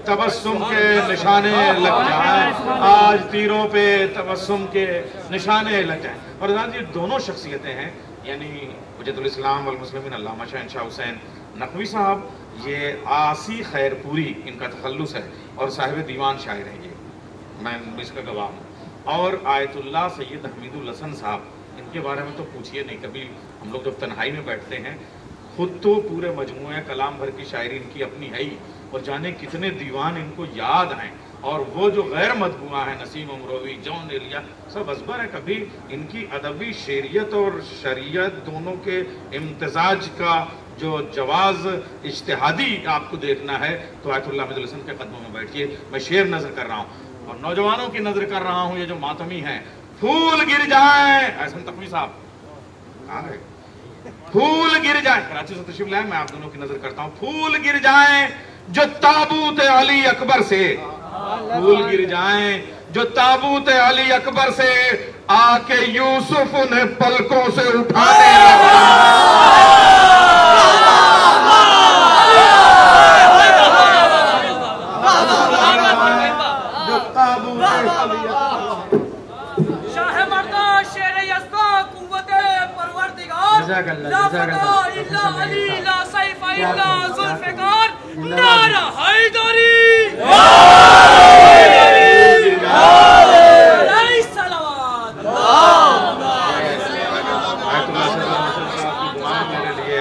तबस्सुम के निशाने लग जाएं, आज तीरों पे तबस्सुम के निशाने लग जाएं। और ये दोनों शख्सियतें हैं, यानी हुज्जतुल इस्लाम वल मुस्लिमीन अल्लामा शहनशाह हुसैन नकवी साहब, ये आसी खैरपुरी इनका तखल्लुस है और साहिब दीवान शायर हैं, ये मैं इसका गवाह हूँ। और आयतुल्लाह सैयद हमीदुल हसन साहब, इनके बारे में तो पूछिए नहीं, कभी हम लोग जब तन्हाई में बैठते हैं खुद तो पूरे मजमूए कलाम भर की शायरी इनकी अपनी है ही, और जाने कितने दीवान इनको याद हैं। और वो जो गैर मतबूआ है, नसीम अमरोवी, जॉन एलिया, सब अजबर है। कभी इनकी अदबी शेरियत और शरीयत दोनों के इम्तिजाज का जो जवाज इज्तिहादी आपको देखना है तो आयतुल्लाह हमीदुल हसन के कदमों में बैठिए। मैं शेर नजर कर रहा हूँ और नौजवानों की नजर कर रहा हूँ, ये जो मातमी हैं। फूल गिर जाए, ऐसा तकवी साहब कहाँ है? फूल गिर जाए, कराची से तशरीफ लाए, मैं आप दोनों की नजर करता हूँ। फूल गिर जाए जो ताबूत अली अकबर से, फूल गिर जाए जो ताबूत अली अकबर से, आके यूसुफ उन्हें पलकों से उठाने लगा। जो ताबूत अली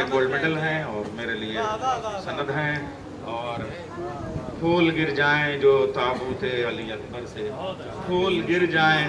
गोल्ड मेडल हैं और मेरे लिए सनद हैं। और फूल गिर जाएं जो ताबूत अली अकबर से, फूल गिर जाएं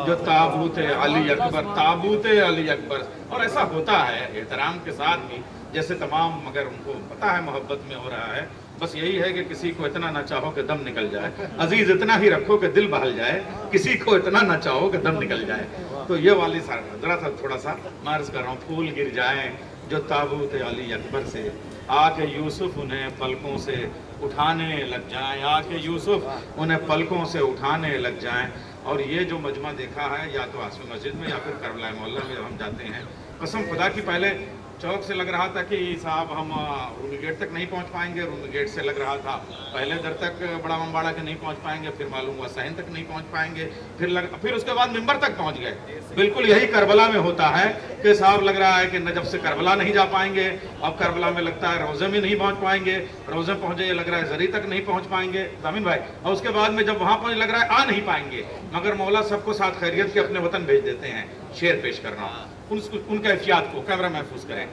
जो ताबूत अली अकबर, ताबूत अली अकबर। और ऐसा होता है एहतराम के साथ भी, जैसे तमाम, मगर उनको पता है मोहब्बत में हो रहा है। बस यही है कि किसी को इतना ना चाहो कि दम निकल जाए, अजीज इतना ही रखो कि दिल बहल जाए, किसी को इतना ना चाहो कि दम निकल जाए। तो ये वाली जरा सा थोड़ा सा मार्ज कर रहा हूँ। फूल गिर जाएं जो ताबूत अली अकबर से, आके यूसुफ उन्हें पलकों से उठाने लग जाएं, आके यूसुफ उन्हें पलकों से उठाने लग जाएं। और ये जो मजमा देखा है, या तो आसिफ मस्जिद में या फिर करबला मोहल्ला में हम जाते हैं, कसम खुदा की पहले चौक से लग रहा था कि साहब हम रूमी गेट तक नहीं पहुंच पाएंगे, रूमी गेट से लग रहा था पहले दर तक बड़ा मम्बाड़ा के नहीं पहुंच पाएंगे, फिर मालूम हुआ सहन तक नहीं पहुंच पाएंगे, फिर उसके बाद मिंबर तक पहुंच गए। बिल्कुल यही करबला में होता है कि साहब लग रहा है कि नजफ से करबला नहीं जा पाएंगे, अब करबला में लगता है रोजे में नहीं पहुंच पाएंगे, रोजे पहुंचे लग रहा है जरी तक नहीं पहुंच पाएंगे जामिन भाई, और उसके बाद में जब वहां पहुंचे लग रहा है आ नहीं पाएंगे, मगर मौला सबको साथ खैरियत के अपने वतन भेज देते हैं। शेर पेश कर रहा हूँ, उनके एहतियात को कैमरा महफूज करें।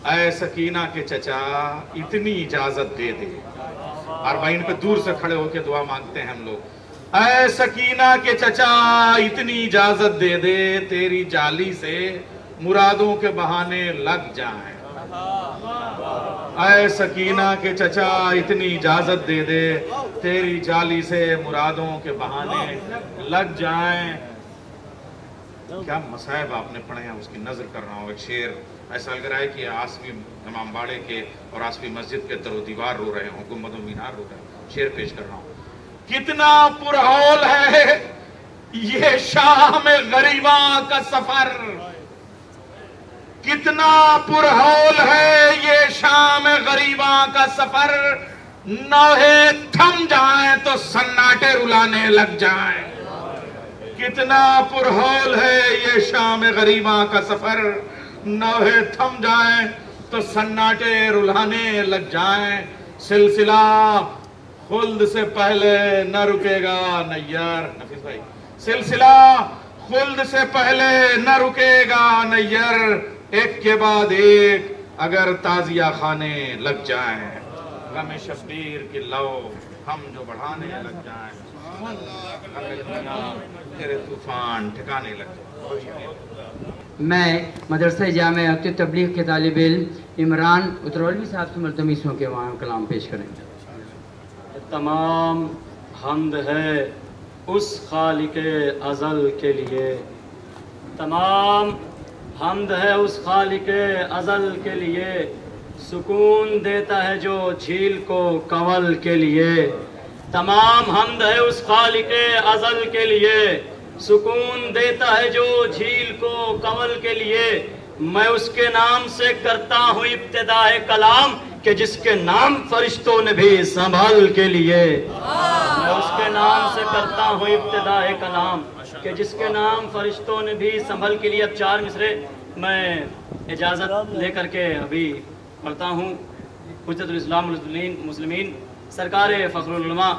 ऐ सकीना के चचा इतनी इजाजत दे दे, अरबाइन पे दूर से खड़े होकर दुआ मांगते हैं हम लोग। ऐ सकीना के चचा इतनी इजाजत दे दे, तेरी जाली से मुरादों के बहाने लग जाएं। ऐ सकीना के चचा इतनी इजाजत दे दे, तेरी जाली से मुरादों के बहाने लग जाएं। क्या मसायब आपने पढ़े हैं, उसकी नजर कर रहा हूँ। एक शेर ऐसा लग रहा है कि आसफी इमाम बाड़े के और आसफी मस्जिद के दरो दीवार रो रहे हों, गुंबद मीनार रो रहे हैं। शेर पेश कर रहा हूँ। कितना पुरहौल है ये शाह में गरीबा का सफर, कितना पुरहौल है ये शाह में गरीबा का सफर, नौहे थम जाए तो सन्नाटे रुलाने लग जाए। कितना पुरहौल है ये शाम गरीबा का सफर, नौहे थम जाएं तो सन्नाटे रुलाने लग जाएं। सिलसिला खुल्द से पहले न रुकेगा नैयर, नफीस भाई, सिलसिला खुल्द से पहले न रुकेगा नैयर, एक के बाद एक अगर ताजिया खाने लग जाएं। गम शब्बीर की लो हम जो बढ़ाने लग जाएं, तेरे तूफान ठिकाने लग जाए। मैं मदरसा जामे तबलीग के तालिब इल्म इमरान उतरौलवी साहब से मुल्तमिस हूँ कि वहाँ कलाम पेश करें। तमाम हम्द है उस खालिके अज़ल के लिए, तमाम हम्द है उस खालिके अज़ल के लिए, सुकून देता है जो झील को कंवल के लिए। तमाम हम्द है उस खालिके अज़ल के लिए, سکون دیتا ہے جو جھیل کو کنول کے لیے، میں اس کے نام سے کرتا ہوں ابتداء کلام کہ جس کے نام فرشتوں نے بھی سنبھال کے لیے، میں اس کے نام سے کرتا ہوں ابتداء کلام کہ جس کے نام فرشتوں نے بھی سنبھال کے لیے۔ اب 4 مصرے میں اجازت لے کر کے ابھی پڑھتا ہوں حجت الاسلام المسلمین سرکار فخر العلماء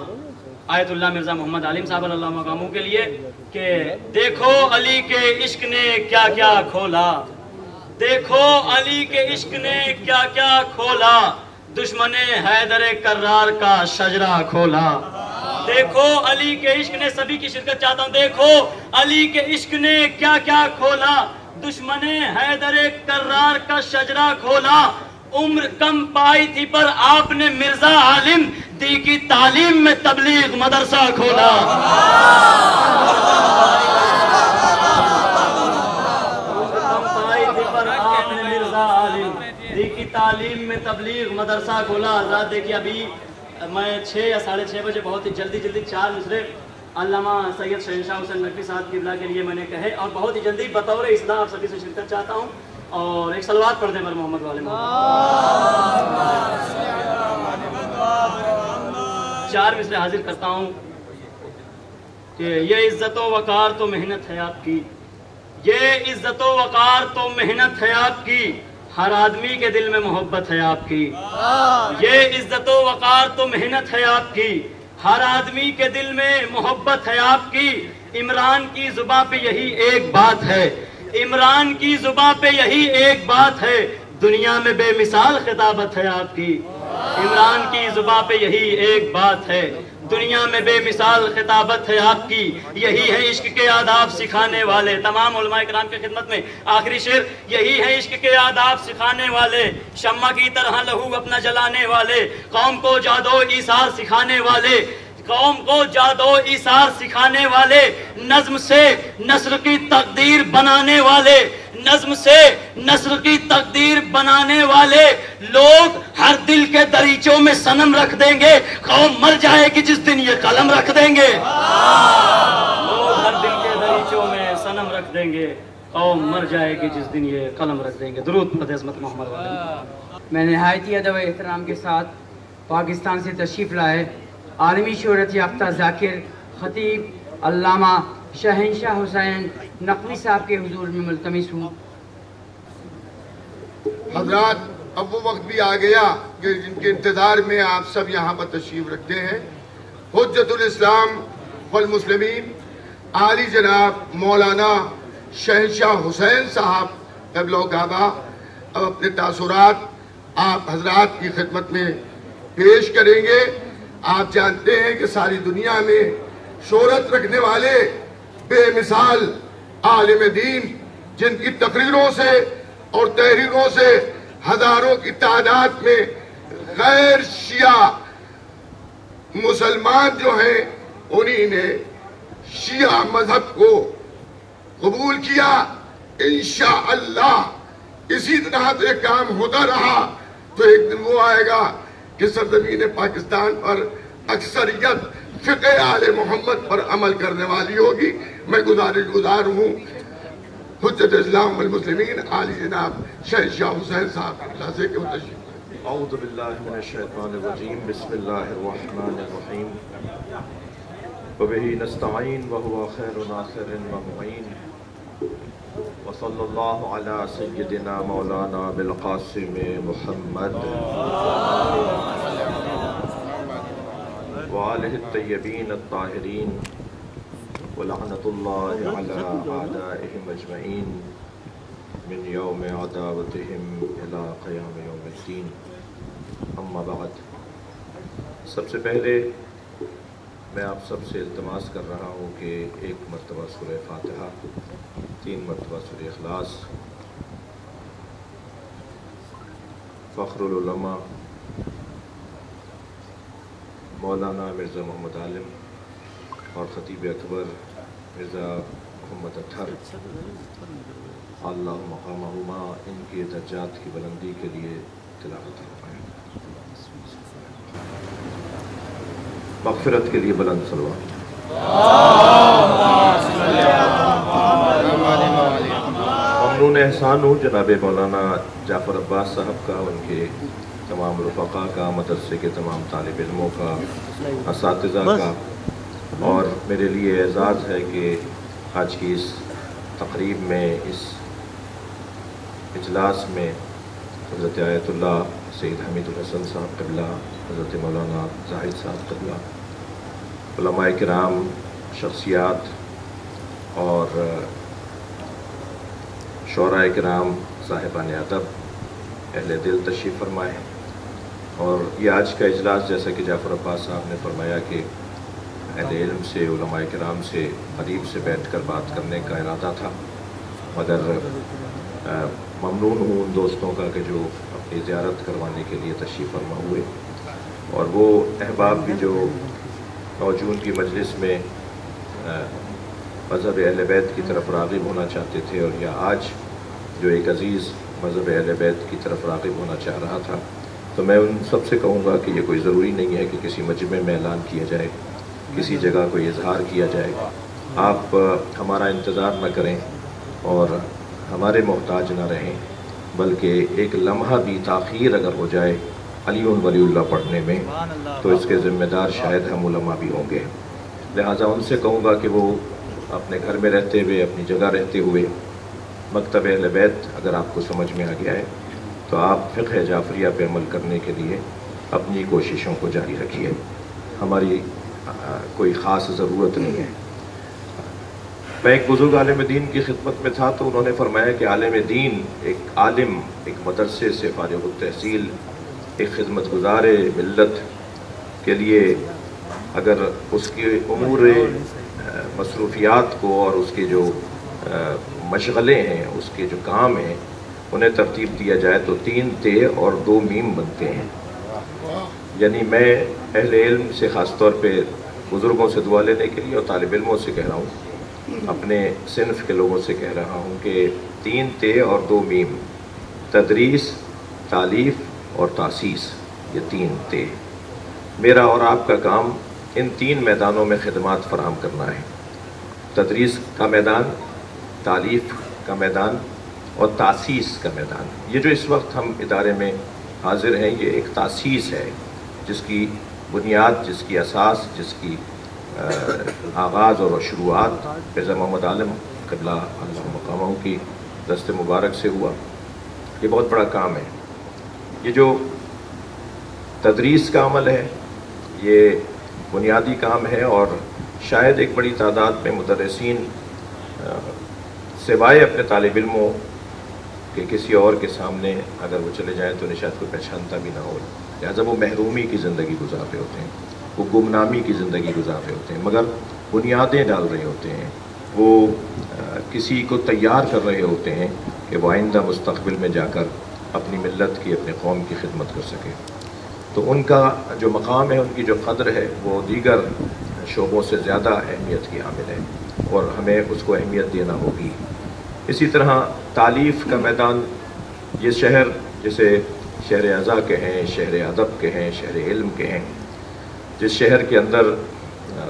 آیت اللہ مرزا محمد عالم صاحب اللہ مقاموں کے لیے کہ دیکھو علی کے عشق نے کیا کیا کھولا، دیکھو علی کے عشق نے کیا کیا کھولا، دشمن حیدر کرار کا شجرہ کھولا، دیکھو علی کے عشق نے، سبھی کی شرکت چاہتا ہوں، دیکھو علی کے عشق نے کیا کیا کھولا، دشمن حیدر کرار کا شجرہ کھولا، عمر کم پائی تھی پر آپ نے مرزا عالم دی کی تعلیم میں تبلیغ مدرسہ کھولا، کی تعلیم میں تبلیغ مدرسہ کھولا۔ حضرات دیکھیے ابھی میں 6 یا 6:30 بجے بہت ہی جلدی 4 مصرے علامہ سید شہنشاہ حسین نقوی صاحب کی بلا کے لیے میں نے کہے اور بہت ہی جلدی بطور اصلاح آپ سبھی سے شرکت چاہتا ہوں اور ایک صلوات پڑھ دیں پر محمد والے محمد۔ 4 مصرے حاضر کرتا ہوں کہ یہ عزت و وقار تو محنت ہے آپ کی، یہ عزت و وقار تو محنت ہے آپ کی، ہر آدمی کے دل میں محبت ہے آپ کی، یہ عزت و وقار تو محنت ہے آپ کی، ہر آدمی کے دل میں محبت ہے آپ کی، عمران کی زباں پہ یہی ایک بات ہے، عمران کی زباں پہ یہی ایک بات ہے، دنیا میں بے مثال خطابت ہے آپ کی، عمران کی زباں پہ یہی ایک بات ہے، دنیا میں بے مثال خطابت ہے آپ کی، یہی ہے عشق کے آداب سکھانے والے۔ تمام علماء کرام کی خدمت میں آخری شعر، یہی ہے عشق کے آداب سکھانے والے، شمع کی طرح لہو اپنا جلانے والے، قوم کو جادو ایثار سکھانے والے، قوم کو جادو ایثار سکھانے والے، نظم سے نثر کی تقدیر بنانے والے، نظم سے نثر کی تقدیر بنانے والے، لوگ ہر دل کے دریچوں میں صنم رکھ دیں گے، قوم مر جائے گی جس دن یہ قلم رکھ دیں گے، لوگ ہر دل کے دریچوں میں صنم رکھ دیں گے، قوم مر جائے گی جس دن یہ قلم رکھ دیں گے۔ درود پر عظمت محمد والے۔ میں نہایت ادب و احترام کے ساتھ پاکستان سے تشریف لائے عالمی شہرت یافتہ ذاکر خطیب علامہ شہنشاہ حسین نقوی صاحب کے حضور میں ملتمس ہوں۔ حضرات اب وہ وقت بھی آ گیا کہ جن کے انتظار میں آپ سب یہاں پر تشریف رکھتے ہیں، حجت الاسلام والمسلمین عالی جناب مولانا شہنشاہ حسین صاحب قبلہ و کعبہ اب اپنے تاثرات آپ حضرات کی خدمت میں پیش کریں گے۔ آپ جانتے ہیں کہ ساری دنیا میں شہرت رکھنے والے بے مثال عالم دین جن کی تقریروں سے اور تحریروں سے ہزاروں کی تعداد میں غیر شیعہ مسلمان جو ہیں انہی نے شیعہ مذہب کو قبول کیا۔ انشاءاللہ اسی طرح سے کام ہوتا رہا تو ایک دن وہ آئے گا کہ سرزمین پاکستان پر اکثریت فقہ آل محمد پر عمل کرنے والی ہوگی۔ میں گزار ہوں حجت اسلام والمسلمین عالی جناب شہنشاہ حسین صاحب سے کہ وہ تشریف۔ اعوذ باللہ من الشیطان الرجیم، بسم اللہ الرحمن الرحیم، وبہ نستعین وہو خیر ناصر و معین، وصلی اللہ علی سیدنا مولانا بالقاسم محمد وآلہ الطیبین الطاہرین ولعنت اللہ علی اعدائہم اجمعین من یوم عداوتہم الی قیام یوم الدین۔ اما بعد، سب سے پہلے میں آپ سب سے التماس کر رہا ہوں کہ 1 مرتبہ سورہ فاتحہ، 3 مرتبہ سورہ اخلاص، فخر العلماء مولانا مرزا محمد عالم اور خطیب اکبر مرزا محمد اطہر اللہ مقامہما ان کے درجات کی بلندی کے لیے تلاوت فرمائیں۔ مغفرت کے لیے بلند صلوات۔ एहसान हूँ जनाब मौलाना जाफ़र अब्बास साहब का, उनके तमाम रफ़क़ा का, मदरसे के तमाम तालिब इल्मों का, असातिज़ा का, और मेरे लिए एज़ाज़ है कि आज की इस तक़रीब में, इस इजलास में हज़रत आयतुल्लाह सैयद हमीदुल हसन साहब क़िबला, हज़रत मौलाना ज़ाहिद साहब क़िबला, उलमाए किराम, शख्सियात और शोराए किराम, साहिबान अदब, अहले दिल तशरीफ़ फरमाए। और ये आज का इजलास, जैसा कि जाफ़र अब्बास साहब ने फरमाया कि अहले इल्म से, उलमाए किराम से करीब से बैठ कर बात करने का इरादा था, मगर ममनून हूँ उन दोस्तों का कि जो अपनी ज़ियारत करवाने के लिए तशरीफ़ फरमा हुए, और वो अहबाब भी जो नौजून की मजलिस में मज़हब अहले बैत की तरफ राग़िब होना चाहते थे, और या आज जो एक अज़ीज़ मज़हब अहले बैत की तरफ राग़िब होना चाह रहा था, तो मैं उन सब से कहूँगा कि ये कोई ज़रूरी नहीं है कि किसी मजमे में ऐलान किया जाए, किसी जगह कोई इजहार किया जाए। आप हमारा इंतज़ार न करें और हमारे मोहताज न रहें, बल्कि एक लम्हा भी ताख़ीर अगर हो जाए अलीउन वलीउल्लाह पढ़ने में, तो इसके ज़िम्मेदार शायद हम उलमा भी होंगे। लिहाजा उनसे कहूँगा कि वो अपने घर में रहते हुए, अपनी जगह रहते हुए, मकतब अहले बैत अगर आपको समझ में आ गया है तो आप फ़िक़्ह जाफ़रिया पे अमल करने के लिए अपनी कोशिशों को जारी रखिए। हमारी कोई ख़ास ज़रूरत नहीं है। मैं एक बुज़ुर्ग आलिम दीन की खिदमत में था, तो उन्होंने फरमाया कि आलिम दीन एक आलिम, एक मदरसे से फ़ारिग़ तहसील, एक खिदमत गुज़ार मिल्लत के लिए अगर उसके उमूर मसरूफ़ियात को और उसके जो मशग़ले हैं, उसके जो काम हैं, उन्हें तरतीब दिया जाए तो 3 ते और 2 मीम बनते हैं। यानी मैं अहले इल्म से ख़ास तौर पे बुज़ुर्गों से दुआ लेने के लिए और तालिब इल्मों से कह रहा हूँ, अपने सिन्फ़ के लोगों से कह रहा हूँ कि 3 ते और 2 मीम, तदरीस, तालीफ़ और तासीस, ये 3 ते। मेरा और आपका काम इन 3 मैदानों में खिदमात फराहम करना है। तदरीस का मैदान, तालीफ़ का मैदान और तासीस का मैदान। ये जो इस वक्त हम इदारे में हाजिर हैं, ये एक तासीस है जिसकी बुनियाद, जिसकी असास, जिसकी आगाज़ और शुरुआत मिर्ज़ा मोहम्मद आलम क़िबला अल्लाह मक़ामहू की दस्त मुबारक से हुआ। ये बहुत बड़ा काम है। ये जो तदरीस का अमल है, ये बुनियादी काम है, और शायद एक बड़ी तादाद में मुदर्रिसीन सिवाय अपने तालिब इल्मों के किसी और के सामने अगर वो चले जाएँ तो शायद कोई पहचानता भी ना हो। लिहाजा वो महरूमी की ज़िंदगी गुजार रहे होते हैं, वो गुमनामी की ज़िंदगी गुजार रहे होते हैं, मगर बुनियादें डाल रहे होते हैं। वो किसी को तैयार कर रहे होते हैं कि वो आइंदा मुस्तक़बिल में जाकर अपनी मिल्लत की, अपने कौम की खिदमत कर सके। तो उनका जो मकाम है, उनकी जो क़द्र है, वो दीगर शोबों से ज़्यादा अहमियत की हामिल है, और हमें उसको अहमियत देना होगी। इसी तरह तालीफ़ का मैदान, ये शहर जिसे शहर अज़ा के हैं, शहर अदब के हैं, शहर इल्म के हैं, जिस शहर के अंदर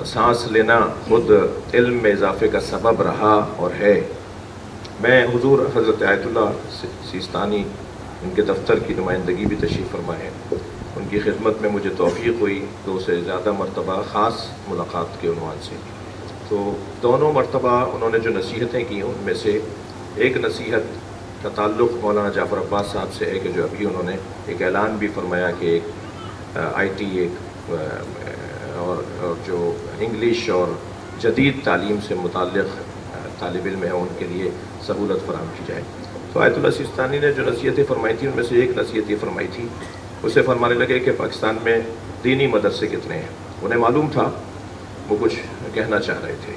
सांस लेना खुद इल्म में इजाफ़े का सबब रहा और है। मैं हुज़ूर हज़रत आयतुल्लाह सिस्तानी, उनके दफ्तर की नुमाइंदगी भी तशरीफ़ फरमा है। उनकी खिदमत में मुझे तौफ़ीक़ हुई 2 से ज़्यादा मरतबा ख़ास मुलाक़ात के उन्वान से। तो दोनों मरतबा उन्होंने जो नसीहतें की, उनमें से एक नसीहत का ताल्लुक़ मौलाना जाफ़र अब्बास साहब से है कि जो अभी उन्होंने एक ऐलान भी फरमाया कि एक IT और जो इंग्लिश और जदीद तालीम से मुताल्लिक़ तालिब इल्म है, उनके लिए सहूलत फराहम की जाए। तो आयतुल्लाह सिस्तानी ने जो नसीहतें फरमाई थी, उनमें से एक नसीहत ये फरमाई थी, उसे फरमाने लगे कि पाकिस्तान में दीनी मदरसे कितने हैं। उन्हें मालूम था, वो कुछ कहना चाह रहे थे।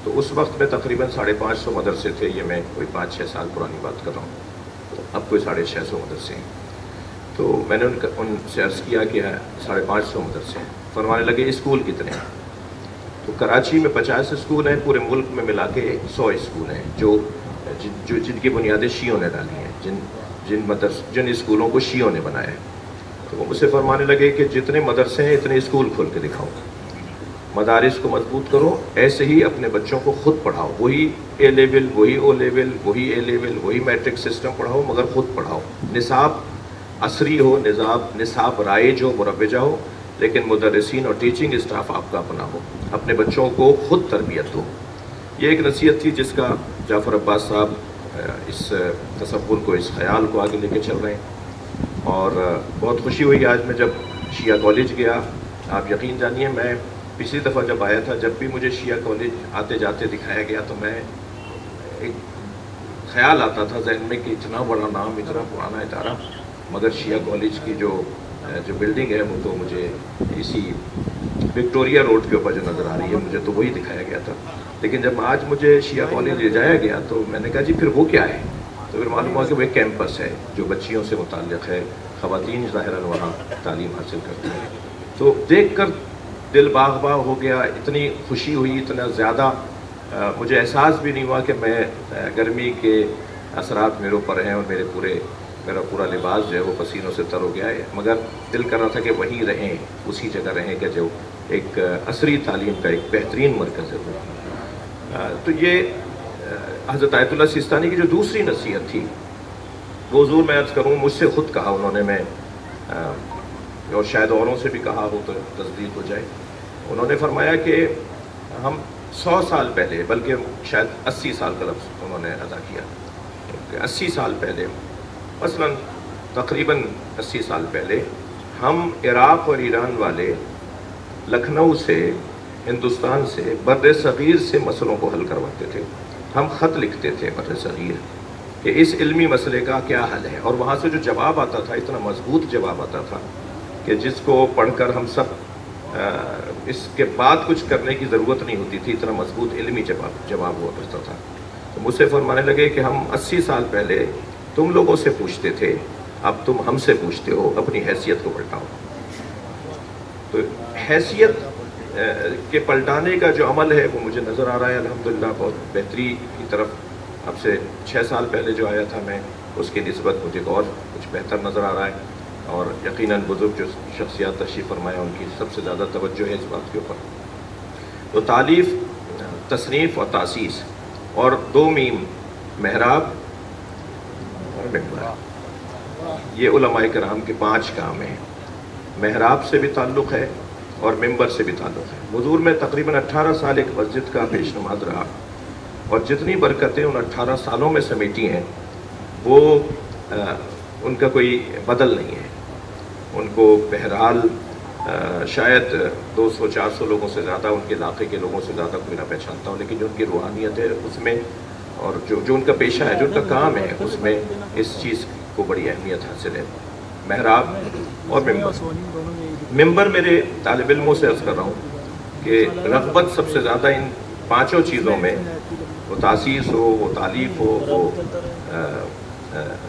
तो उस वक्त में तकरीबन 550 मदरसे थे। ये मैं कोई 5-6 साल पुरानी बात कर रहा हूँ। अब कोई 650 मदरसे हैं। तो मैंने उनसे अर्ज़ किया कि 550 मदरसे हैं। फरमाने लगे स्कूल कितने हैं। तो कराची में 50 स्कूल हैं, पूरे मुल्क में मिला के 100 स्कूल हैं जिनकी बुनियादें शीयों ने डाली हैं, जिन स्कूलों को शीयों ने बनाया है। तो वो मुझसे फरमाने लगे कि जितने मदरसे हैं इतने स्कूल खोल के दिखाओ। मदारिस को मजबूत करो, ऐसे ही अपने बच्चों को खुद पढ़ाओ। वही ए लेवल, वही ओ लेवल, वही ए लेवल, वही मैट्रिक सिस्टम पढ़ाओ, मगर खुद पढ़ाओ। निसाब असरी हो, निसाब राइज हो, मुरव्वजा हो, लेकिन मुदर्रिसीन और टीचिंग स्टाफ आपका अपना हो। अपने बच्चों को खुद तरबियत दो। ये एक नसीहत थी जिसका जाफ़र अब्बास साहब इस तसव्वुर को, इस ख्याल को आगे लेके चल रहे हैं। और बहुत खुशी हुई आज मैं जब शिया कॉलेज गया। आप यकीन जानिए, मैं पिछली दफ़ा जब आया था, जब भी मुझे शिया कॉलेज आते जाते दिखाया गया तो मैं एक ख्याल आता था जहन में कि इतना बड़ा नाम, इतना पुराना इदारा, मगर शिया कॉलेज की जो बिल्डिंग है वो तो मुझे इसी विक्टोरिया रोड के ऊपर जो नज़र आ रही है, मुझे तो वही दिखाया गया था। लेकिन जब आज मुझे शिया कॉलेज ले जाया गया तो मैंने कहा जी फिर वो क्या है? तो फिर मालूम हुआ कि वो एक कैंपस है जो बच्चियों से मुताल्लिक़ है, ख़वातीन ज़ाहिरन वहाँ तालीम हासिल करती हैं। तो देख कर दिल बाग बाग हो गया, इतनी खुशी हुई, इतना ज़्यादा मुझे एहसास भी नहीं हुआ कि मैं गर्मी के असरात मेरे ऊपर हैं और मेरा पूरा लिबास जो है वो पसीनों से तर हो गया है, मगर दिल कर रहा था कि वहीं रहें, उसी जगह रहें कि जो एक असरी तालीम का एक बेहतरीन मरकज़ है। तो ये हज़रत आयतुल्लाह सिस्तानी की जो दूसरी नसीहत थी वो ज़रूर मैं अर्ज़ करूँ, मुझसे ख़ुद कहा उन्होंने, मैं और शायद औरों से भी कहा हो तो तस्दीक हो जाए। उन्होंने फरमाया कि हम 100 साल पहले, बल्कि शायद 80 साल का लफ्ज़ उन्होंने अदा किया, 80 साल पहले, मसलन तकरीबन 80 साल पहले हम इराक़ और ईरान वाले लखनऊ से, हिंदुस्तान से, बर्र सग़ीर से मसलों को हल करवाते थे। हम ख़त लिखते थे बर्र सग़ीर कि इस इल्मी मसले का क्या हल है, और वहाँ से जो जवाब आता था इतना मजबूत जवाब आता था कि जिसको पढ़कर हम सब इसके बाद कुछ करने की ज़रूरत नहीं होती थी, इतना मजबूत इल्मी जवाब हुआ करता था। तो मुझसे फरमाने लगे कि हम 80 साल पहले तुम लोगों से पूछते थे, अब तुम हमसे पूछते हो, अपनी हैसियत को पलटाओ। तो हैसियत के पलटाने का जो अमल है वो मुझे नज़र आ रहा है अल्हम्दुलिल्लाह बहुत बेहतरी की तरफ। अब से 6 साल पहले जो आया था मैं, उसकी निस्बत मुझे और कुछ बेहतर नज़र आ रहा है, और यकीनन बुज़ुर्ग जो शख्सियात तशरीफ़ फरमाया उनकी सबसे ज़्यादा तवज्जो है इस बात के ऊपर। तो तालीफ़, तसनीफ़ और तासीस, और 2 मीम, महराब और मिंबर, ये उलमाए किराम के 5 काम हैं। महराब से भी ताल्लुक़ है और मिंबर से भी ताल्लुक़ है। हुज़ूर में तकरीबन 18 साल एक मस्जिद का पेश नमाज रहा, और जितनी बरकतें उन 18 सालों में समेटी हैं वो उनका कोई बदल नहीं है। उनको बहरहाल शायद 200-400 लोगों से ज़्यादा, उनके इलाके के लोगों से ज़्यादा कोई ना पहचानता हो, लेकिन जो उनकी रूहानियत है उसमें, और जो उनका पेशा है, जो उनका काम है, उसमें इस चीज़ को बड़ी अहमियत हासिल है। महराब और मिंबर। मिंबर मेरे तालिब इल्मों से अर्ज़ कर रहा हूँ कि रग़बत सबसे ज़्यादा इन 5 चीज़ों में, वो तासीस हो, वो तालीफ़ हो, वो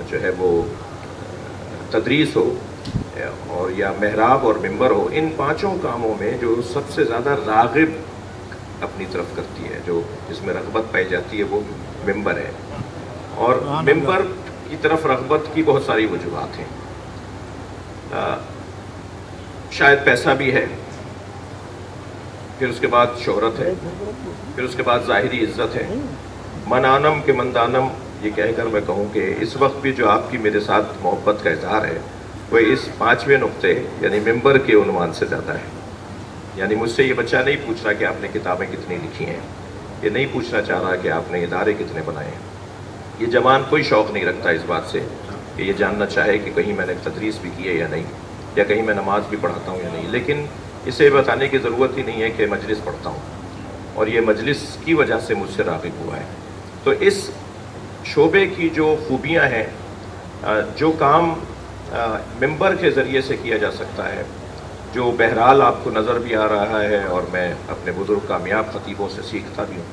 जो है वो तदरीस हो, और या महराब और मिंबर हो, इन 5 कामों में जो सबसे ज़्यादा राग़िब अपनी तरफ करती है, जो जिसमें रग़बत पाई जाती है, वो मिंबर है। और मिंबर की तरफ रग़बत की बहुत सारी वजूहात हैं। शायद पैसा भी है, फिर उसके बाद शोहरत है, फिर उसके बाद ज़ाहिरी इज़्ज़त है। मनानम के मंदानम, ये कहकर मैं कहूँ कि इस वक्त भी जो आपकी मेरे साथ मोहब्बत का इज़हार है वो इस 5वें नुक्ते यानी मिंबर के उन्वान से ज़्यादा है। यानी मुझसे ये बच्चा नहीं पूछ रहा कि आपने किताबें कितनी लिखी हैं, ये नहीं पूछना चाह रहा कि आपने इदारे कितने बनाए हैं। ये जवान कोई शौक़ नहीं रखता इस बात से कि ये जानना चाहे कि कहीं मैंने तदरीस भी की है या नहीं, या कहीं मैं नमाज भी पढ़ाता हूँ या नहीं। लेकिन इसे बताने की ज़रूरत ही नहीं है कि मजलिस पढ़ता हूँ, और ये मजलिस की वजह से मुझसे राग़िब हुआ है। तो इस शोबे की जो खूबियाँ हैं, जो काम मिंबर के ज़रिए से किया जा सकता है, जो बहरहाल आपको नज़र भी आ रहा है और मैं अपने बुज़ुर्ग कामयाब ख़तीबों से सीखता भी हूँ,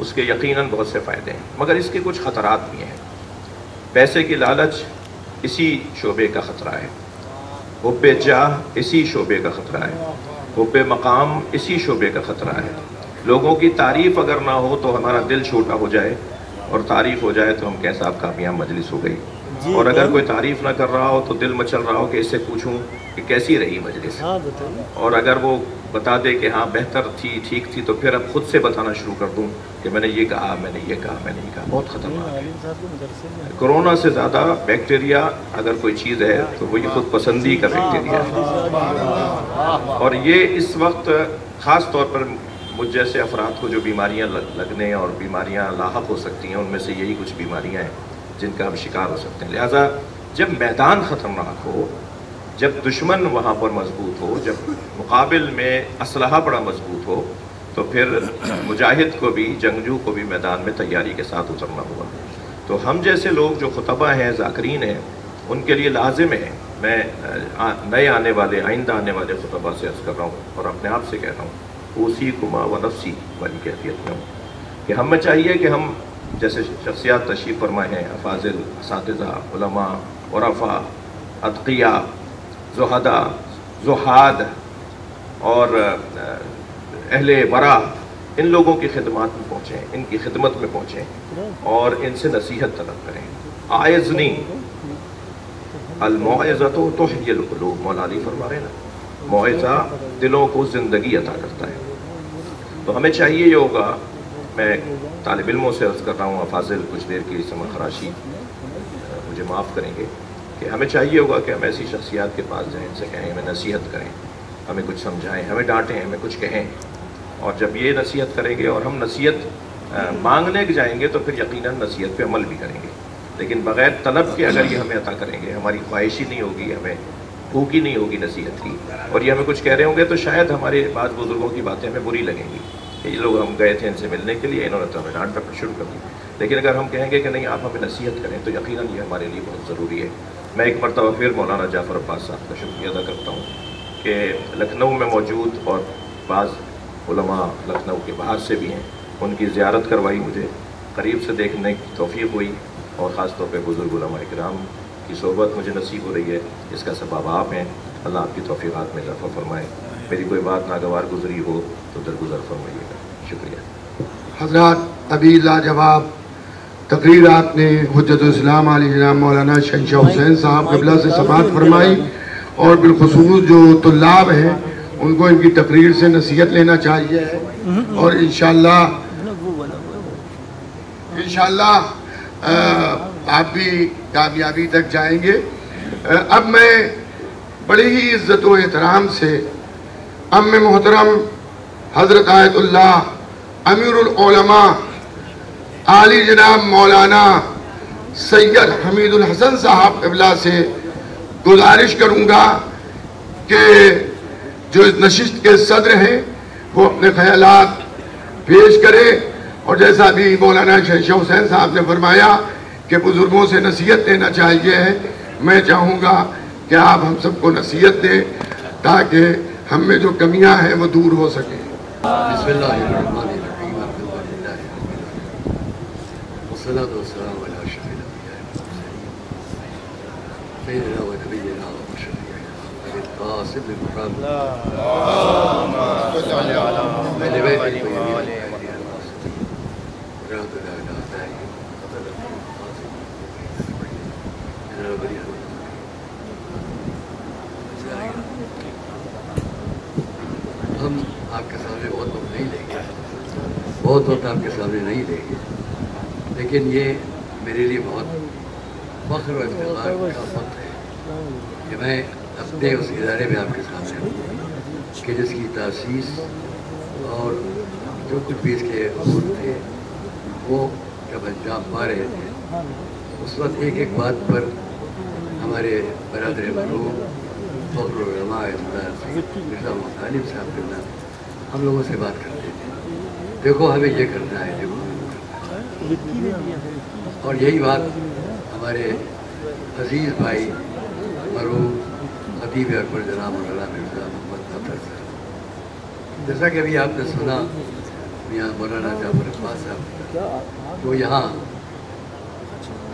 उसके यकीनन बहुत से फ़ायदे हैं, मगर इसके कुछ ख़तरात भी हैं। पैसे की लालच इसी शोबे का ख़तरा है, हुब्बे जाह इसी शोबे का ख़तरा है, हुब्बे मकाम इसी शोबे का ख़तरा है। लोगों की तारीफ़ अगर ना हो तो हमारा दिल छोटा हो जाए, और तारीफ़ हो जाए तो हम कैसा आप कामयाब मजलिस हो गई। और अगर कोई तारीफ़ ना कर रहा हो तो दिल मचल रहा हो कि इससे पूछूं کہ کیسی رہی مجلس، اور اگر وہ بتا دے کہ ہاں بہتر تھی، ٹھیک تھی، تو پھر اب خود سے بتانا شروع کر دوں کہ میں نے یہ کہا، میں نے یہ کہا، میں نے یہ کہا. بہت خطرناک ہے. کرونا سے زیادہ بیکٹیریا اگر کوئی چیز ہے تو وہ یہ خود پسندی کا بیکٹیریا ہے. اور یہ اس وقت خاص طور پر مجھ جیسے افراد کو جو بیماریاں لگنے اور بیماریاں لاحق ہو سکتی ہیں، ان میں سے یہی کچھ بیماریاں ہیں جن کا ہم شکار ہو سکتے ہیں. لہٰذا جب میدان خطرناک ہو، جب دشمن وہاں پر مضبوط ہو، جب مقابل میں اسلحہ بڑا مضبوط ہو، تو پھر مجاہد کو بھی، جنگجو کو بھی میدان میں تیاری کے ساتھ اترنا ہوگا. تو ہم جیسے لوگ جو خطبہ ہیں، ذاکرین ہیں، ان کے لیے لازم ہے، میں نئے آنے والے، آئندہ آنے والے خطبہ سے عرض کر رہا ہوں اور اپنے آپ سے کہہ رہا ہوں، اوصیکما و نفسی والی کیفیت میں ہوں کہ ہمیں چاہیے کہ ہم جیسے شخصیات تشریف فرمائے ہیں، افاضل، اساتذہ، علماء، عرفاء، اتقیاء، زہداء، زہاد اور اہل ورع، ان لوگوں کی خدمات میں پہنچیں، ان کی خدمت میں پہنچیں اور ان سے نصیحت طلب کریں. آئزنی الموعظۃ تحیی القلوب، مولا علی فرما رہے ہیں نا، موعظہ دلوں کو زندگی عطا کرتا ہے. تو ہمیں چاہیے یہ ہوگا، میں طالب علموں سے عرض کر رہا ہوں، افاضل کچھ دیر کی سمع خراشی مجھے معاف کریں گے، کہ ہمیں چاہیے ہوگا کہ ہم ایسی شخصیات کے پاس جائیں، ان سے کہیں، ہمیں نصیحت کریں، ہمیں کچھ سمجھائیں، ہمیں ڈانٹیں، ہمیں کچھ کہیں. اور جب یہ نصیحت کریں گے اور ہم نصیحت مانگنے کے جائیں گے تو پھر یقیناً نصیحت پہ عمل بھی کریں گے. لیکن بغیر طلب کے اگر یہ ہمیں عطا کریں گے، ہماری خواہش ہی نہیں ہوگی، ہمیں بھوک ہی نہیں ہوگی نصیحت کی، اور یہ ہمیں کچھ کہہ رہے ہوں گے، تو شاید ہمارے بعض بزرگوں کی باتیں ہمیں بری لگیں گی کہ یہ لوگ، ہم گئے تھے ان سے ملنے کے لیے، انہوں نے تو ہمیں ڈانٹنا شروع کر دی. لیکن اگر ہم کہیں گے کہ نہیں، آپ ہمیں نصیحت کریں، تو یقیناً یہ ہمارے لیے بہت ضروری ہے. میں ایک مرتبہ پھر مولانا جعفر عباس صاحب کا شکریہ ادا کرتا ہوں کہ لکھنؤ میں موجود اور بعض علماء لکھنؤ کے باہر سے بھی ہیں، ان کی زیارت کروائی، مجھے قریب سے دیکھنے کی توفیق ہوئی، اور خاص طور پہ بزرگ علماء کرام کی صحبت مجھے نصیب ہو رہی ہے. اس کا سبب آپ ہیں. اللہ آپ کی توفیقات میں اضافہ فرمائے. میری کوئی بات ناگوار گزری ہو تو درگزر فرمائیے گا. شکریہ. حضرات، ابھی لاجواب تقریر آپ نے حجت الاسلام علی جناب مولانا شہنشاہ حسین صاحب قبلہ سے سماعت فرمائی، اور بالخصوص جو طلاب ہیں ان کو ان کی تقریر سے نصیحت لینا چاہیے، اور انشاءاللہ آپ بھی کامیابی تک جائیں گے. اب میں بڑی ہی عزت و احترام سے ام محترم حضرت آیت اللہ امیر العلماء عالی جناب مولانا سید حمید الحسن صاحب قبلہ سے گزارش کروں گا کہ جو اس نشست کے صدر ہیں وہ اپنے خیالات پیش کریں. اور جیسا بھی مولانا شہنشاہ حسین صاحب نے فرمایا کہ بزرگوں سے نصیحت لینا چاہیے، میں چاہوں گا کہ آپ ہم سب کو نصیحت دیں تاکہ ہم میں جو کمیاں ہیں وہ دور ہو سکیں. بسم اللہ الرحمن الرحیم. الحمدللہ والصلاة والسلام علی اشرف الانبیاء والمرسلین سیدنا و نبینا و شفیعنا القاسم المقام اہل بیت الطیبین ہم آپ کے سامنے بہت وقت نہیں لیں گے، بہت وقت آپ کے سامنے نہیں لیں گے، لیکن یہ میرے لیے بہت فخر و افتخار کا وقت ہے کہ میں اپنے اس ادارے میں آپ کے سامنے ہوں کہ جس کی تاسیس اور جو کچھ بھی اس کے اصول تھے وہ جب انجام پا رہے تھے، اس وقت ایک ایک بات پر ہمارے برادر مرحوم فخر العلماء مرزا محمد غالب صاحب کرنا ہم لوگوں سے بات کرتے تھے، دیکھو ہمیں یہ کرنا ہے، دیکھو ہمیں کرنا ہے. اور یہی بات ہمارے عزیز بھائی مرحوم خطیب اکبر جناب مولانا مرزا محمد ظفر صاحب، جیسا کہ ابھی آپ نے سنا میاں مولانا جعفر عباس صاحب وہ یہاں،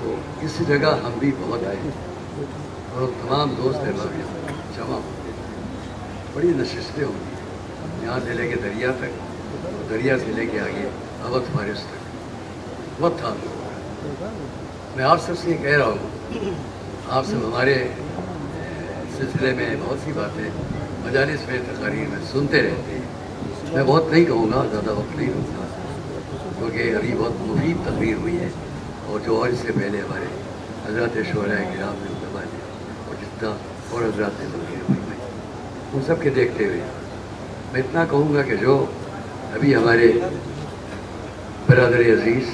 تو اس جگہ ہم بھی بہت آئے اور تمام دوست احباب یہاں جمع ہوتے ہیں. بڑی نشستیں ہوتی، یہاں سے لے کے دریا تک، اور دریا سے لے کے آگے اودھ فارس تک بہت تھا. میں آپ سب سے یہ کہہ رہا ہوں، آپ سب ہمارے सिलसिले में बहुत सी बातें मजालिस में तकारीर में सुनते रहते हैं। मैं बहुत नहीं कहूँगा, ज़्यादा वक्त नहीं लूँगा, क्योंकि अभी बहुत मुफीद तकरीर हुई है और जो और इससे पहले हमारे हज़रत शोहरा किराम ने उलमा ने और जितना और हज़रत ने तकरीर हुई है उन सब के देखते हुए मैं इतना कहूँगा कि जो अभी हमारे बरादर अजीज़,